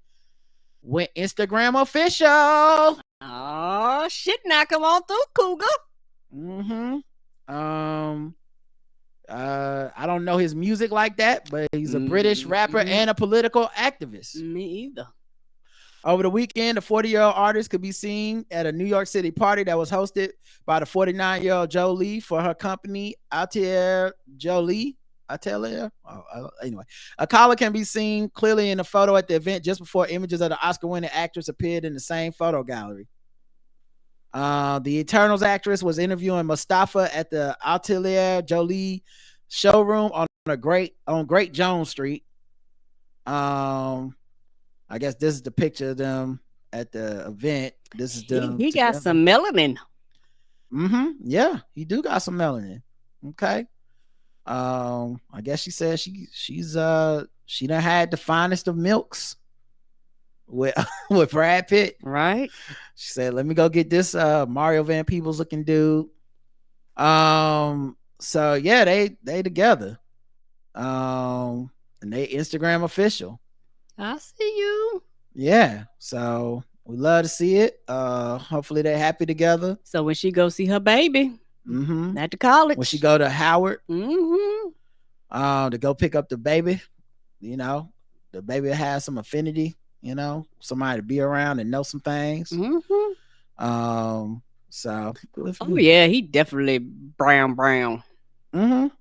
went Instagram official. Oh shit! Now come on through, Cougar. I don't know his music like that, but he's a British rapper and a political activist. Me either. Over the weekend, the 40-year-old artist could be seen at a New York City party that was hosted by the 49-year-old Jolie for her company, Atelier Jolie. Anyway, Akala can be seen clearly in the photo at the event just before images of the Oscar-winning actress appeared in the same photo gallery. The Eternals actress was interviewing Mustafa at the Atelier Jolie showroom on Great Jones Street. I guess this is the picture of them at the event. This is them. He got some melanin. Yeah, he do got some melanin. Okay. I guess she said she done had the finest of milks with Brad Pitt. Right. She said, let me go get this Mario Van Peebles looking dude. So yeah, they together. And they Instagram official. I see you. Yeah. So we love to see it. Hopefully they're happy together. So when she go see her baby at the college. When she go to Howard. To go pick up the baby, the baby has some affinity, somebody to be around and know some things. So yeah, he definitely brown. Yep,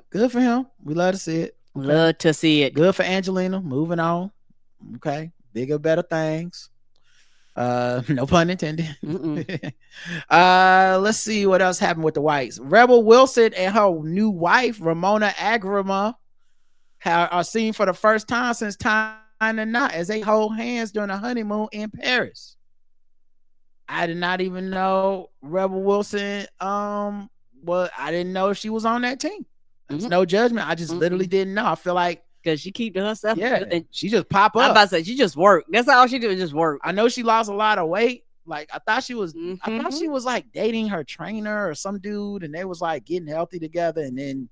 good for him. We love to see it. Okay. Love to see it. Good for Angelina. Moving on. Okay, bigger, better things. No pun intended. Let's see what else happened with the whites. Rebel Wilson and her new wife Ramona Agrama are seen for the first time since Time to Not as they hold hands during a honeymoon in Paris. I did not even know Rebel Wilson. I didn't know she was on that team. It's no judgment. I just literally didn't know. I feel like because she keep to herself. Yeah, and she just pop up. I'm about to say she just work. That's all she do is just work. I know she lost a lot of weight. Like I thought she was like dating her trainer or some dude, and they was like getting healthy together, and then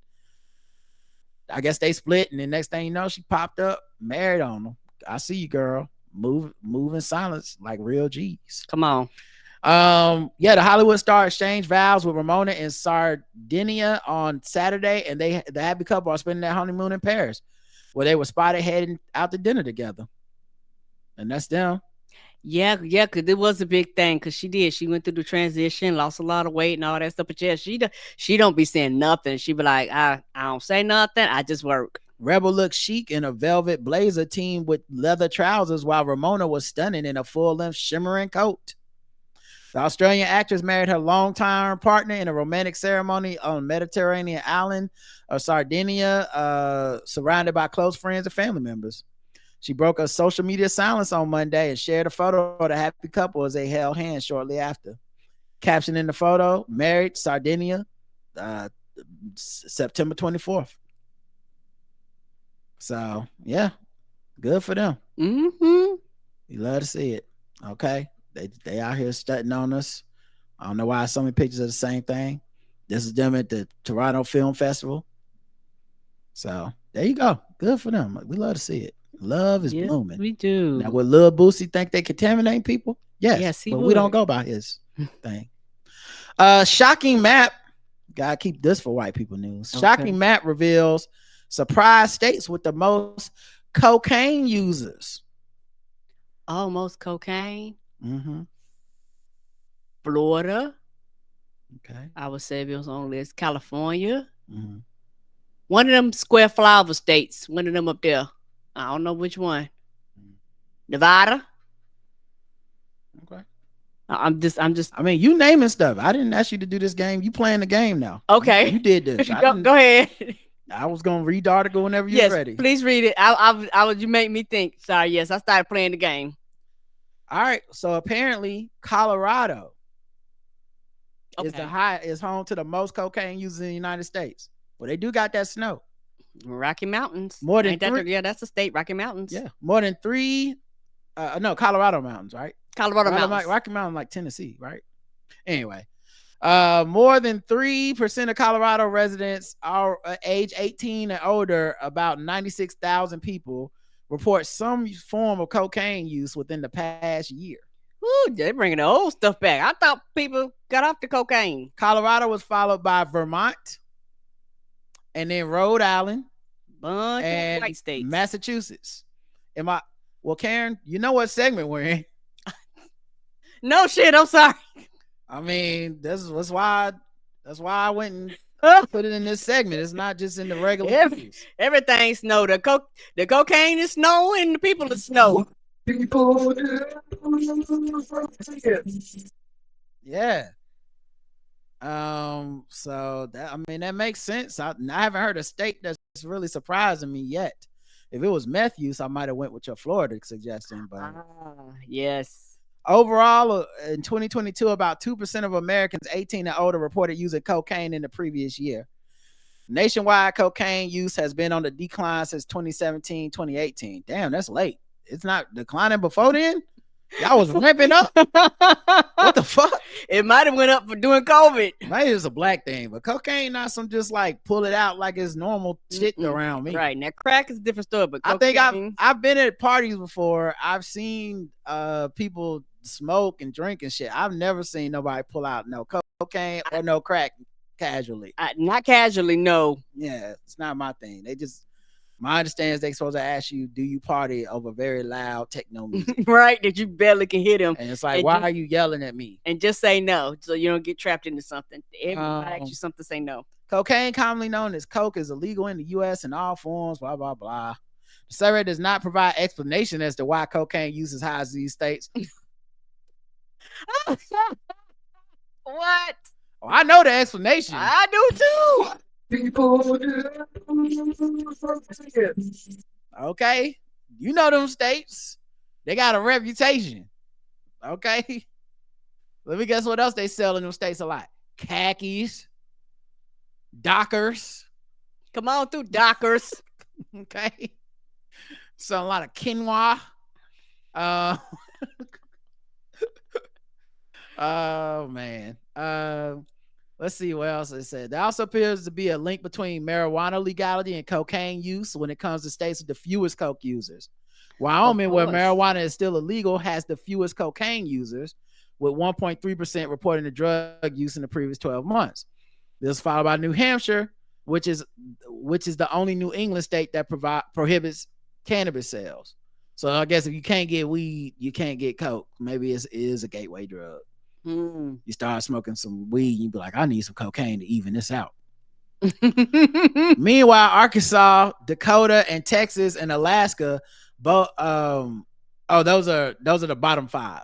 I guess they split, and then next thing you know, she popped up, married on them. I see you, girl. Move in silence like real G's. Come on. The Hollywood star exchanged vows with Ramona in Sardinia on Saturday, and the happy couple are spending their honeymoon in Paris, where they were spotted heading out to dinner together. And that's them. Yeah, because it was a big thing. Because she went through the transition, lost a lot of weight and all that stuff. But yeah, she don't be saying nothing. She be like, I don't say nothing. I just work. Rebel looked chic in a velvet blazer teamed with leather trousers, while Ramona was stunning in a full-length shimmering coat. The Australian actress married her longtime partner in a romantic ceremony on the Mediterranean island of Sardinia, surrounded by close friends and family members. She broke a social media silence on Monday and shared a photo of the happy couple as they held hands shortly after. Caption in the photo, married, Sardinia, September 24th. So, yeah, good for them. We love to see it. Okay. They out here stunting on us. I don't know why so many pictures of the same thing. This is them at the Toronto Film Festival. So there you go. Good for them. We love to see it. Love is blooming. We do. Now, would Lil Boosie think they contaminate people? Yes, he but would. we don't go by his thing. Shocking map. Gotta keep this for white people news. Okay. Shocking map reveals surprise states with the most cocaine users. Almost cocaine. Mm-hmm. Florida. Okay. I would say it was on the list. California. Mm-hmm. One of them square flower states. One of them up there. I don't know which one. Nevada. Okay. I'm just. I mean, you naming stuff. I didn't ask you to do this game. You playing the game now. Okay. You did this. Go ahead. I was gonna read the article whenever you're ready. Please read it. I would. You make me think. Sorry. Yes, I started playing the game. All right. So apparently, Colorado is home to the most cocaine users in the United States. Well, they do got that snow. Rocky Mountains. More than that's the state. Rocky Mountains. Yeah, more than 3. No, Colorado Mountains, right? Colorado Mountains. Rocky Mountain, like Tennessee, right? Anyway, more than 3% of Colorado residents are age 18 and older. About 96,000 people report some form of cocaine use within the past year. Ooh, they're bringing the old stuff back. I thought people got off the cocaine. Colorado was followed by Vermont, and then Rhode Island, and white states. Massachusetts. Well, Karen, you know what segment we're in? No shit, I'm sorry. I mean, that's why I went and put it in this segment. It's not just in the regular news. Everything snow. The cocaine is snow and the people is snow. Yeah. So that makes sense. I haven't heard a state that's really surprising me yet. If it was meth use, I might have went with your Florida suggestion, but yes. Overall, in 2022, about 2% of Americans 18 and older reported using cocaine in the previous year. Nationwide cocaine use has been on the decline since 2017, 2018. Damn, that's late. It's not declining before then? Y'all was ramping up? What the fuck? It might have went up for doing COVID. Maybe it's a black thing, but cocaine not some just like pull it out like it's normal shit around me. Right. Now crack is a different story, but cocaine, I think I've been at parties before. I've seen people smoke and drink and shit. I've never seen nobody pull out no cocaine or no crack casually. Not casually, no. Yeah, it's not my thing. My understanding is they supposed to ask you, do you party over very loud techno music? Right, that you barely can hit them. And it's like, why are you yelling at me? And just say no, so you don't get trapped into something. Everybody asks you something, say no. Cocaine, commonly known as coke, is illegal in the U.S. in all forms, blah, blah, blah. The survey does not provide explanation as to why cocaine use is high in these states. What? Oh, I know the explanation. I do too. Okay, you know them states. They got a reputation. Okay, let me guess what else they sell in them states a lot. Khakis, Dockers. Come on through, Dockers. Okay, so a lot of quinoa. Oh man. Let's see what else it said. There also appears to be a link between marijuana legality and cocaine use when it comes to states with the fewest coke users. Wyoming, where marijuana is still illegal, has the fewest cocaine users, with 1.3% reporting the drug use in the previous 12 months. This is followed by New Hampshire, which is the only New England state that prohibits cannabis sales. So I guess if you can't get weed, you can't get coke. Maybe it is a gateway drug. You start smoking some weed, you be like, I need some cocaine to even this out. Meanwhile, Arkansas, Dakota, and Texas and Alaska, both those are the bottom 5.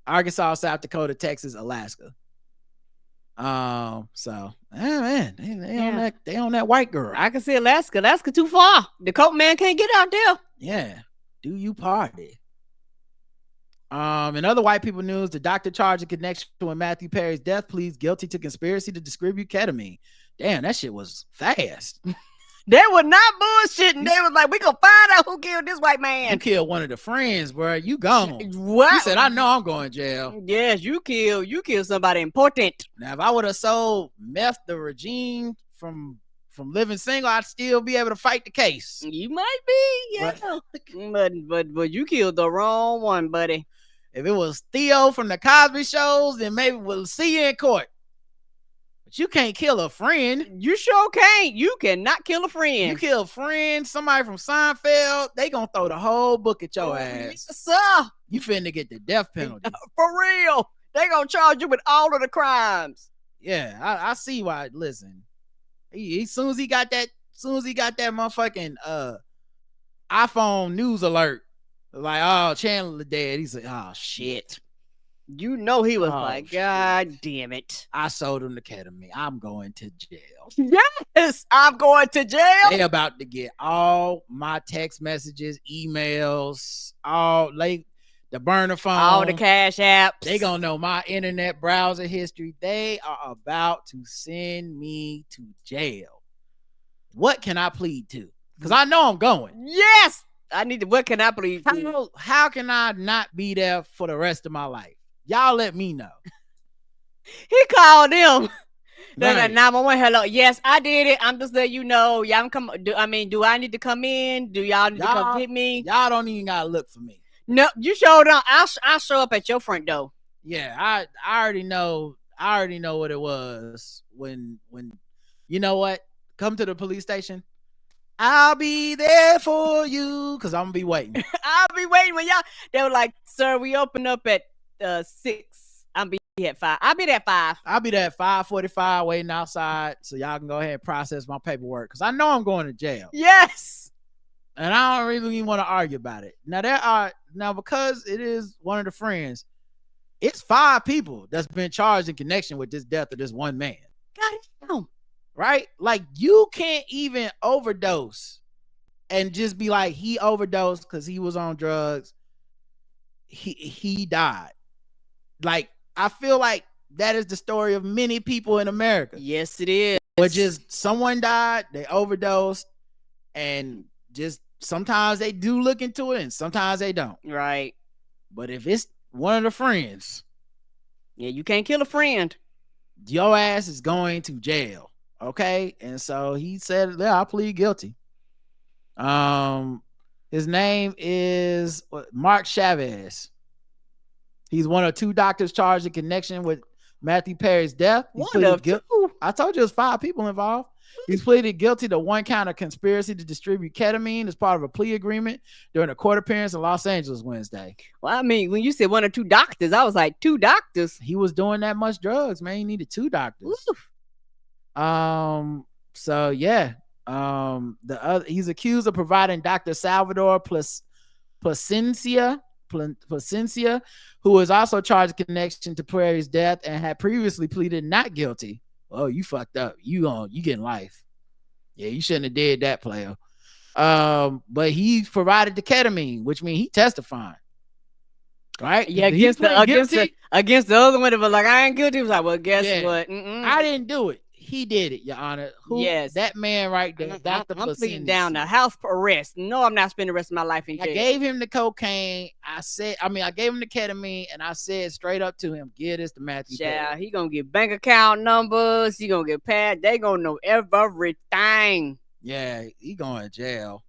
Arkansas, South Dakota, Texas, Alaska. So man, they on that white girl. I can see Alaska. Alaska too far. The coke man can't get out there. Yeah. Do you party? In other white people news, the doctor charged in connection with Matthew Perry's death pleads guilty to conspiracy to distribute ketamine. Damn, that shit was fast. They were not bullshitting. They was like, we gonna find out who killed this white man. You killed one of the friends, bro. You gone. What? You said, I know I'm going to jail. Yes, you killed somebody important. Now, if I would have sold meth the regime from living single, I'd still be able to fight the case. You might be, yeah. But you killed the wrong one, buddy. If it was Theo from the Cosby shows, then maybe we'll see you in court. But you can't kill a friend. You sure can't. You cannot kill a friend. You kill a friend, somebody from Seinfeld, they gonna throw the whole book at your ass. Yes, sir. You finna get the death penalty. For real. They gonna charge you with all of the crimes. Yeah, I see why. Listen, as soon as he got that motherfucking iPhone news alert, like, oh, Chandler dead. He's like, oh shit. You know he was like, God damn it. I sold him the ketamine. I'm going to jail. Yes, I'm going to jail. They about to get all my text messages, emails, all like the burner phone, all the cash apps. They gonna know my internet browser history. They are about to send me to jail. What can I plead to? Because I know I'm going. Yes. I need to. What can I plead to? How can I not be there for the rest of my life? Y'all let me know. He called them. They're Right. like, 911, hello. Yes, I did it. I'm just letting you know. Y'all come. Do I need to come in? Do y'all need to come get me? Y'all don't even gotta look for me. No, you showed up. I'll show up at your front door. Yeah, I already know. I already know what it was when you know what? Come to the police station. I'll be there for you because I'm gonna be waiting. I'll be waiting when y'all. They were like, sir, we open up at 6. I'll be at 5. I'll be there at 5. I'll be there at 5:45 waiting outside so y'all can go ahead and process my paperwork because I know I'm going to jail. Yes. And I don't really want to argue about it. Now because it is one of the friends, it's 5 people that's been charged in connection with this death of this one man. God damn. Right? Like you can't even overdose and just be like he overdosed because he was on drugs. He died. Like I feel like that is the story of many people in America. Yes, it is. Where just someone died, they overdosed, and just sometimes they do look into it and sometimes they don't. Right. But if it's one of the friends, yeah, you can't kill a friend. Your ass is going to jail. Okay. And so he said, yeah, I plead guilty. His name is Mark Chavez. He's one of 2 doctors charged in connection with Matthew Perry's death. I told you there's 5 people involved. He's pleaded guilty to 1 count of conspiracy to distribute ketamine as part of a plea agreement during a court appearance in Los Angeles Wednesday. Well, I mean, when you said 1 or 2 doctors, I was like, 2 doctors. He was doing that much drugs, man. He needed 2 doctors. Oof. So yeah. He's accused of providing Dr. Salvador Placencia, who was also charged in connection to Perry's death and had previously pleaded not guilty. Oh, you fucked up. You getting life. Yeah, you shouldn't have did that, player. But he provided the ketamine, which means he testifying. Right? Yeah, against the other one, it was like, I ain't guilty. He was like, well, guess what? I didn't do it. He did it, Your Honor. Yes. That man right there, Dr. I'm pleading down to house arrest. No, I'm not spending the rest of my life in jail. I gave him the cocaine. I gave him the ketamine, and I said straight up to him, give this to Matthew. Yeah, he gonna get bank account numbers. He gonna get paid. They gonna know everything. Yeah, he going to jail.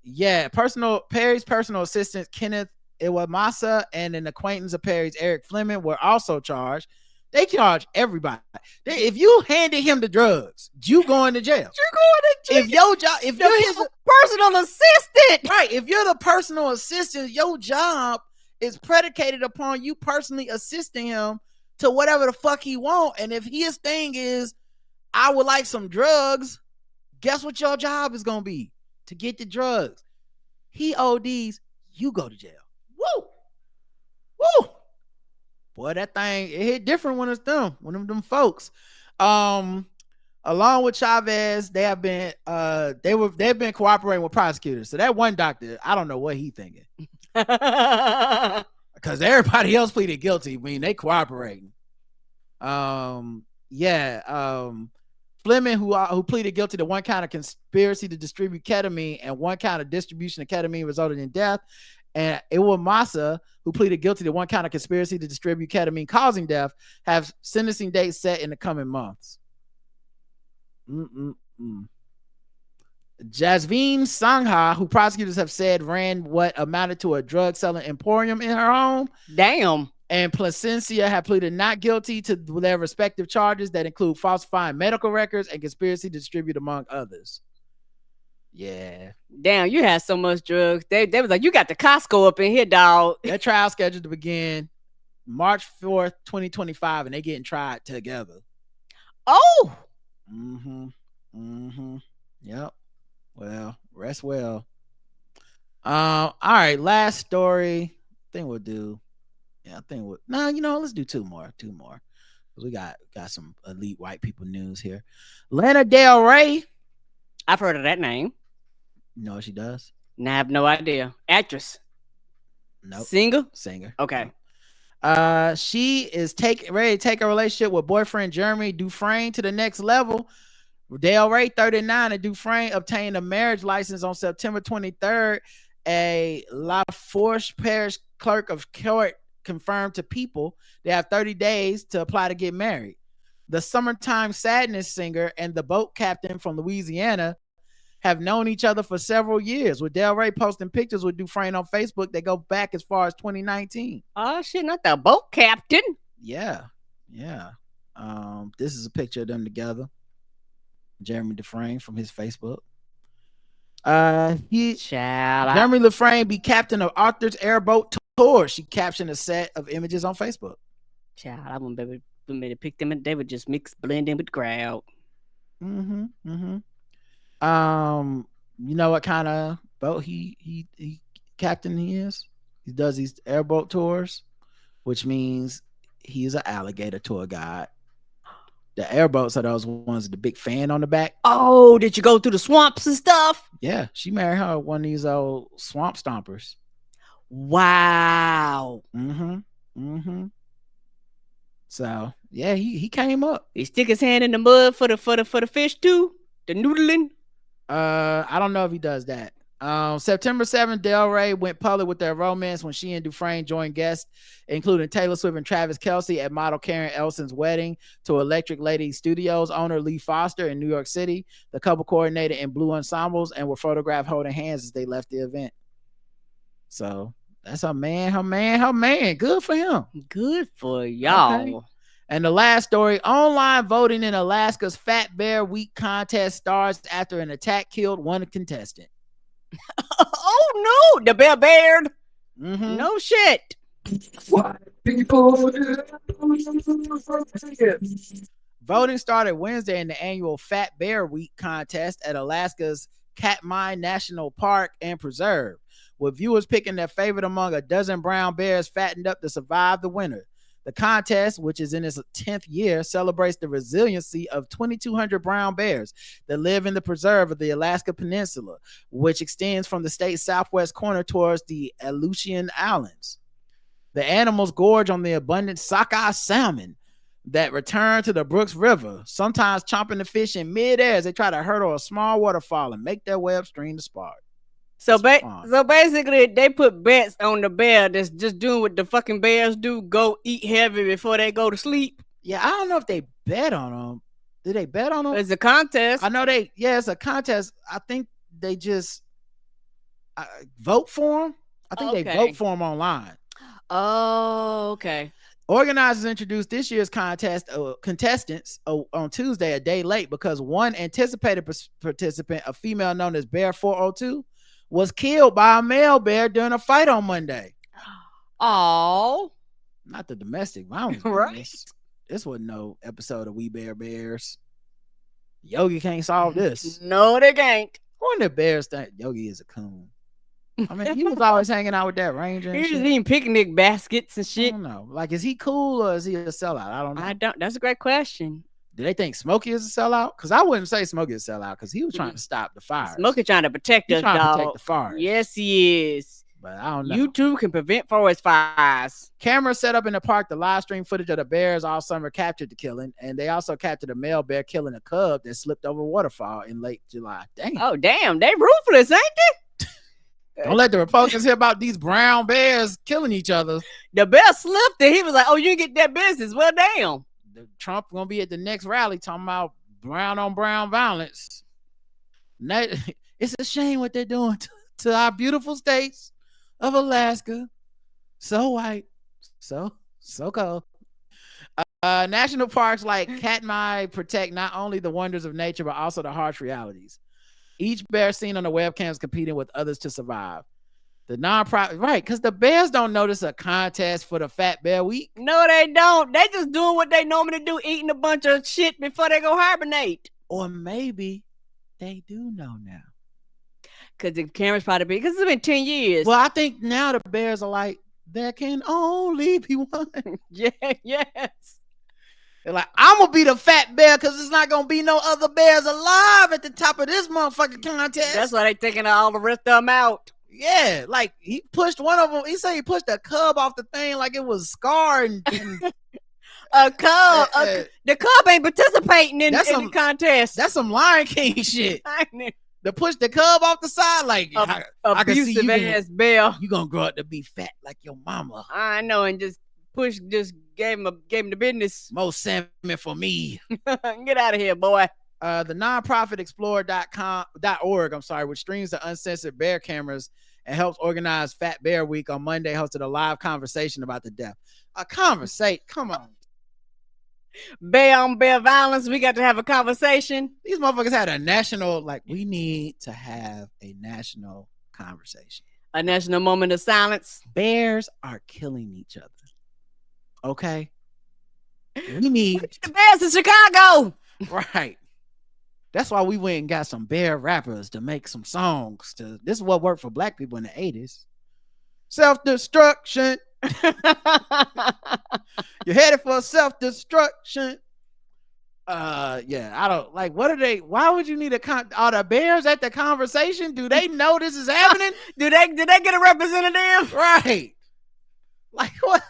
Yeah, Perry's personal assistant, Kenneth Iwamasa, and an acquaintance of Perry's, Eric Fleming, were also charged. They charge everybody. If you handed him the drugs, you going to jail. You're going to jail. If your job, if you're his personal assistant, right? If you're the personal assistant, your job is predicated upon you personally assisting him to whatever the fuck he want. And if his thing is, I would like some drugs, guess what your job is gonna be? To get the drugs. He ODs, you go to jail. Woo! Woo! Boy, that thing, it hit different when it's them folks. Along with Chavez, they've been cooperating with prosecutors. So that one doctor, I don't know what he thinking. Because everybody else pleaded guilty. I mean, they cooperating. Fleming, who pleaded guilty to 1 count of conspiracy to distribute ketamine and 1 count of distribution of ketamine resulted in death. And Iwamasa, who pleaded guilty to 1 count of conspiracy to distribute ketamine causing death, have sentencing dates set in the coming months. Jasveen Sangha, who prosecutors have said ran what amounted to a drug selling emporium in her home. Damn. And Placencia have pleaded not guilty to their respective charges that include falsifying medical records and conspiracy to distribute, among others. Yeah. Damn, you had so much drugs. They was like, you got the Costco up in here, dog. Their trial scheduled to begin March 4th, 2025, and they getting tried together. Oh. Yep. Well, rest well. All right, last story. I think we'll do. Yeah, I think we'll. No, let's do two more. We got some elite white people news here. Lana Del Rey. I've heard of that name. You know what she does? I have no idea. Actress. Nope. Singer. Okay. She is ready to take a relationship with boyfriend Jeremy Dufresne to the next level. Del Rey, 39, and Dufresne obtained a marriage license on September 23rd. A La Fourche Parish clerk of court confirmed to People they have 30 days to apply to get married. The Summertime Sadness singer and the boat captain from Louisiana have known each other for several years, with Del Rey posting pictures with Dufresne on Facebook that go back as far as 2019. Oh shit, not the boat captain. Yeah. This is a picture of them together. Jeremy Dufresne from his Facebook. Jeremy Dufresne be captain of Arthur's Airboat Tour. She captioned a set of images on Facebook. Child, I wouldn't be able to pick them and they would just blend in with the crowd. You know what kind of boat he captain he is? He does these airboat tours, which means he's an alligator tour guide. The airboats are those ones with the big fan on the back. Oh, did you go through the swamps and stuff? Yeah, she married her one of these old swamp stompers. Wow. So yeah, he came up. He stick his hand in the mud for the fish too. The noodling. I don't know if he does that. September 7th, Del Rey went public with their romance when she and Dufresne joined guests, including Taylor Swift and Travis Kelce, at model Karen Elson's wedding to Electric Lady Studios owner Lee Foster in New York City. The couple coordinated in blue ensembles and were photographed holding hands as they left the event. So that's her man. Good for him. Good for y'all. Okay. And the last story, online voting in Alaska's Fat Bear Week contest starts after an attack killed one contestant. Oh no, the bear bared. No shit. Voting started Wednesday in the annual Fat Bear Week contest at Alaska's Katmai National Park and Preserve, with viewers picking their favorite among a dozen brown bears fattened up to survive the winter. The contest, which is in its 10th year, celebrates the resiliency of 2,200 brown bears that live in the preserve of the Alaska Peninsula, which extends from the state's southwest corner towards the Aleutian Islands. The animals gorge on the abundant sockeye salmon that return to the Brooks River, sometimes chomping the fish in midair as they try to hurdle a small waterfall and make their way upstream to spar. So basically, they put bets on the bear that's just doing what the fucking bears do, go eat heavy before they go to sleep. Yeah, I don't know if they bet on them. Did they bet on them? It's a contest. I know it's a contest. I think they just vote for them. I think they vote for them online. Oh, okay. Organizers introduced this year's contestants on Tuesday, a day late, because one anticipated participant, a female known as Bear 402, was killed by a male bear during a fight on Monday. Oh, not the domestic violence. Right. This wasn't no episode of We Bear Bears. Yogi can't solve this. No, they can't. When the bears think Yogi is a coon. I mean, he was always hanging out with that ranger. He's just eating picnic baskets and shit. I don't know. Like, is he cool or is he a sellout? I don't know. That's a great question. Do they think Smokey is a sellout? Because I wouldn't say Smokey is a sellout because he was trying to stop the fire. Smokey trying to protect us, dog. Protect the fire. Yes, he is. But I don't know. YouTube can prevent forest fires. Cameras set up in the park to live stream footage of the bears all summer captured the killing, and they also captured a male bear killing a cub that slipped over a waterfall in late July. Damn. Oh, damn. They ruthless, ain't they? Don't let the Republicans hear about these brown bears killing each other. The bear slipped and he was like, oh, you get that business. Well, damn. Trump gonna be at the next rally talking about brown on brown violence. It's a shame what they're doing to our beautiful states of Alaska. So white, so cold. National parks like Katmai protect not only the wonders of nature, but also the harsh realities. Each bear seen on the webcams competing with others to survive. The nonprofit, right? Because the bears don't notice a contest for the Fat Bear Week. No, they don't. They just doing what they normally do, eating a bunch of shit before they go hibernate. Or maybe they do know now. Because the cameras probably be, because it's been 10 years. Well, I think now the bears are like, there can only be one. Yes. They're like, I'm going to be the fat bear because there's not going to be no other bears alive at the top of this motherfucking contest. That's why they taking all the rest of them out. Yeah, like he pushed one of them. He said he pushed a cub off the thing like it was Scar and a cub. The cub ain't participating in the contest. That's some Lion King shit. To push the cub off the side, like I can see you ass bear. You gonna grow up to be fat like your mama. I know, and just gave him the business. Most salmon for me. Get out of here, boy. The nonprofit explorer.org, which streams the uncensored bear cameras and helps organize Fat Bear Week on Monday, hosted a live conversation about the death. A conversation, come on. Bear on bear violence, we got to have a conversation. These motherfuckers had a national, like, we need to have a national conversation. A national moment of silence. Bears are killing each other. Okay? We need... the bears in Chicago. Right. That's why we went and got some bear rappers to make some songs. This is what worked for black people in the 80s. Self-destruction. You're headed for self-destruction. Yeah, I don't like. What are they? Why would you need are the bears at the conversation? Do they know this is happening? Did they get a representative? Right. Like what?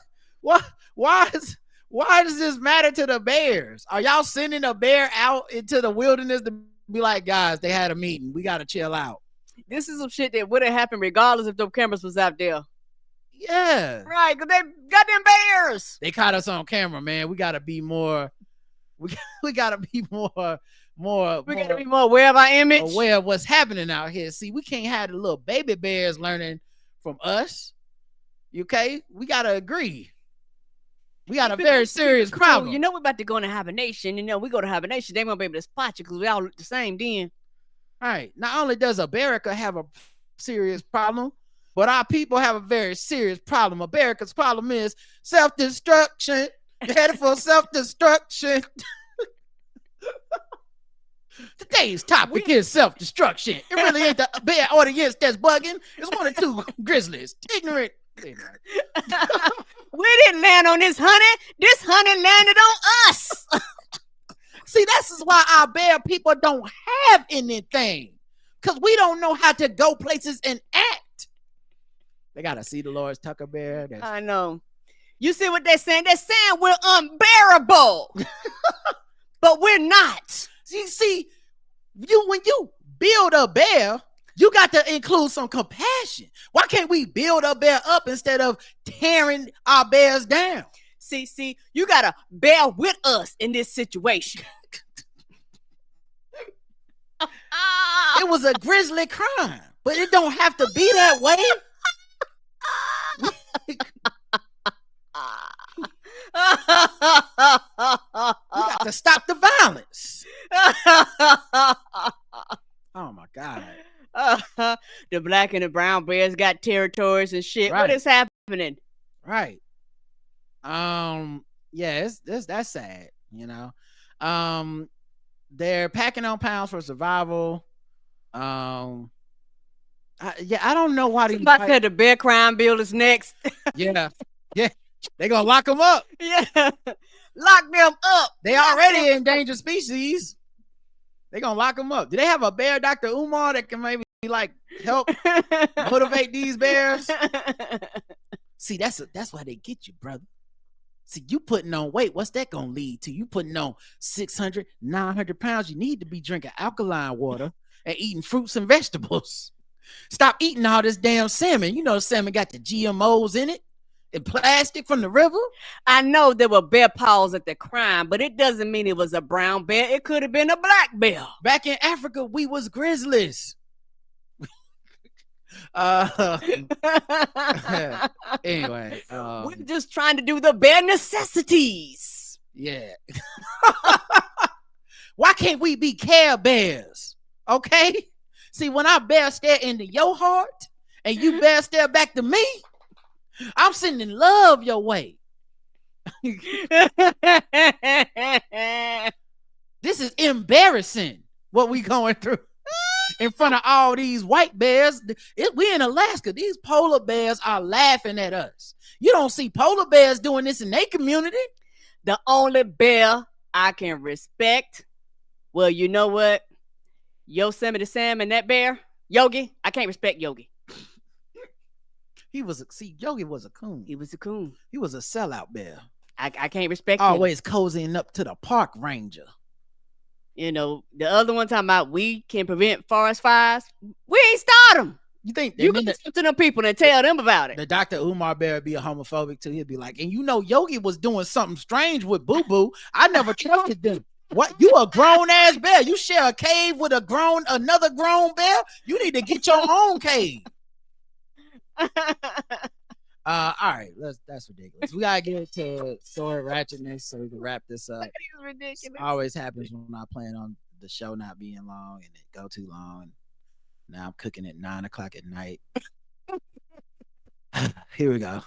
Why does this matter to the bears? Are y'all sending a bear out into the wilderness to be like, guys, they had a meeting. We got to chill out. This is some shit that would have happened regardless if those cameras was out there. Yeah. Right, because they goddamn bears. They caught us on camera, man. We got to be more. We got to be more. We got to be more aware of our image. Aware of what's happening out here. See, we can't have the little baby bears learning from us. Okay? We got to agree. We got a very serious problem. You know we're about to go into hibernation. You know, we go to hibernation, they won't be able to spot you because we all look the same then. All right. Not only does America have a serious problem, but our people have a very serious problem. America's problem is self-destruction. You're headed for self-destruction. Today's topic is self-destruction. It really ain't the bear audience that's bugging. It's one or two grizzlies. Ignorant. We didn't land on this honey. This honey landed on us. See, this is why our bear people don't have anything. Because we don't know how to go places and act. They got to see the Lord's Tucker bear. I know. You see what they're saying? They're saying we're unbearable. But we're not. See, when you build a bear, you got to include some compassion. Why can't we build a bear up instead of tearing our bears down? See, you got to bear with us in this situation. It was a grisly crime, but it don't have to be that way. We got to stop the violence. Oh my God. The black and the brown bears got territories and shit. Right. What is happening? Right. Yeah, that's sad, you know. They're packing on pounds for survival. I don't know why the bear crime bill is next. Yeah. They gonna lock them up. Yeah. Lock them up. They already endangered species. They gonna lock them up. Do they have a bear, Dr. Umar, that can maybe like help motivate these bears. See, that's why they get you, brother. See, you putting on weight. What's that gonna lead to? You putting on 600, 900 pounds. You need to be drinking alkaline water and eating fruits and vegetables. Stop eating all this damn salmon. You know, salmon got the GMOs in it and plastic from the river. I know there were bear paws at the crime, but it doesn't mean it was a brown bear. It could have been a black bear. Back in Africa, we was grizzlies. Anyway, we're just trying to do the bare necessities. Yeah. Why can't we be Care Bears? Okay. See, when I bear stare into your heart and you bear stare back to me, I'm sending love your way. This is embarrassing what we going through in front of all these white bears. We in Alaska. These polar bears are laughing at us. You don't see polar bears doing this in their community. The only bear I can respect, well, you know what? Yosemite Sam and that bear, Yogi, I can't respect Yogi. Yogi was a coon. He was a coon. He was a sellout bear. I can't respect him. Always cozying up to the park ranger. You know, the other one talking about we can prevent forest fires. We ain't start them. You think you can talk to them people and tell them about it? The Dr. Umar bear would be a homophobic too. He'd be like, and you know, Yogi was doing something strange with Boo Boo. I never trusted them. What? You a grown ass bear? You share a cave with another grown bear? You need to get your own cave. All right, that's ridiculous. We gotta get to sword ratchetness so we can wrap this up. Ridiculous. It always happens when I plan on the show not being long and it go too long. Now I'm cooking at 9 o'clock at night. Here we go.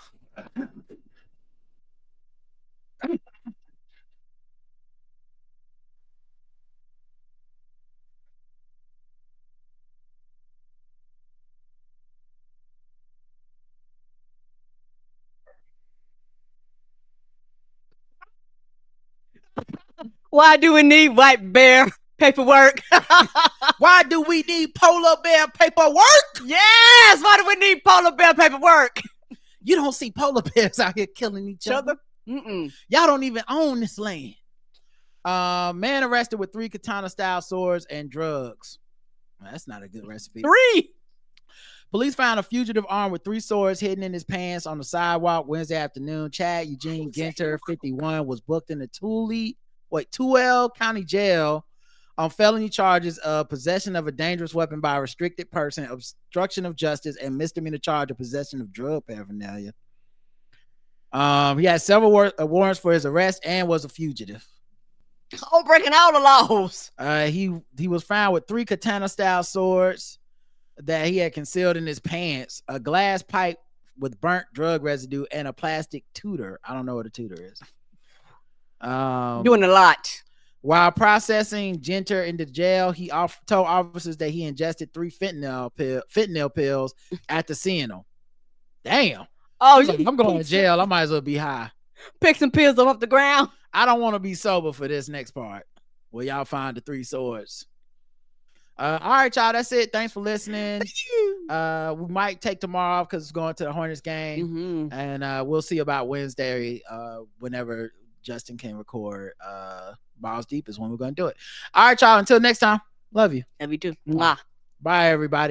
Why do we need white bear paperwork? Why do we need polar bear paperwork? Yes, why do we need polar bear paperwork? You don't see polar bears out here killing each other. Mm-mm. Y'all don't even own this land. Man arrested with 3 katana-style swords and drugs. That's not a good recipe. 3. Police found a fugitive armed with 3 swords hidden in his pants on the sidewalk Wednesday afternoon. Chad Eugene Genter, 51, was booked in the Tooele County Jail on felony charges of possession of a dangerous weapon by a restricted person, obstruction of justice, and misdemeanor charge of possession of drug paraphernalia. He had several warrants for his arrest and was a fugitive. Oh, breaking all the laws. He was found with 3 katana-style swords that he had concealed in his pants, a glass pipe with burnt drug residue, and a plastic tutor. I don't know what a tutor is. Doing a lot. While processing Genter into jail, he told officers that he ingested 3 fentanyl pills after seeing them. Damn. Oh, I'm going to jail. I might as well be high. Pick some pills off the ground. I don't want to be sober for this next part where y'all find the 3 swords. All right, y'all. That's it. Thanks for listening. We might take tomorrow off because it's going to the Hornets game. Mm-hmm. And we'll see about Wednesday whenever Justin can record. Balls Deep is when we're going to do it. All right, y'all. Until next time. Love you. Love you too. Bye, everybody.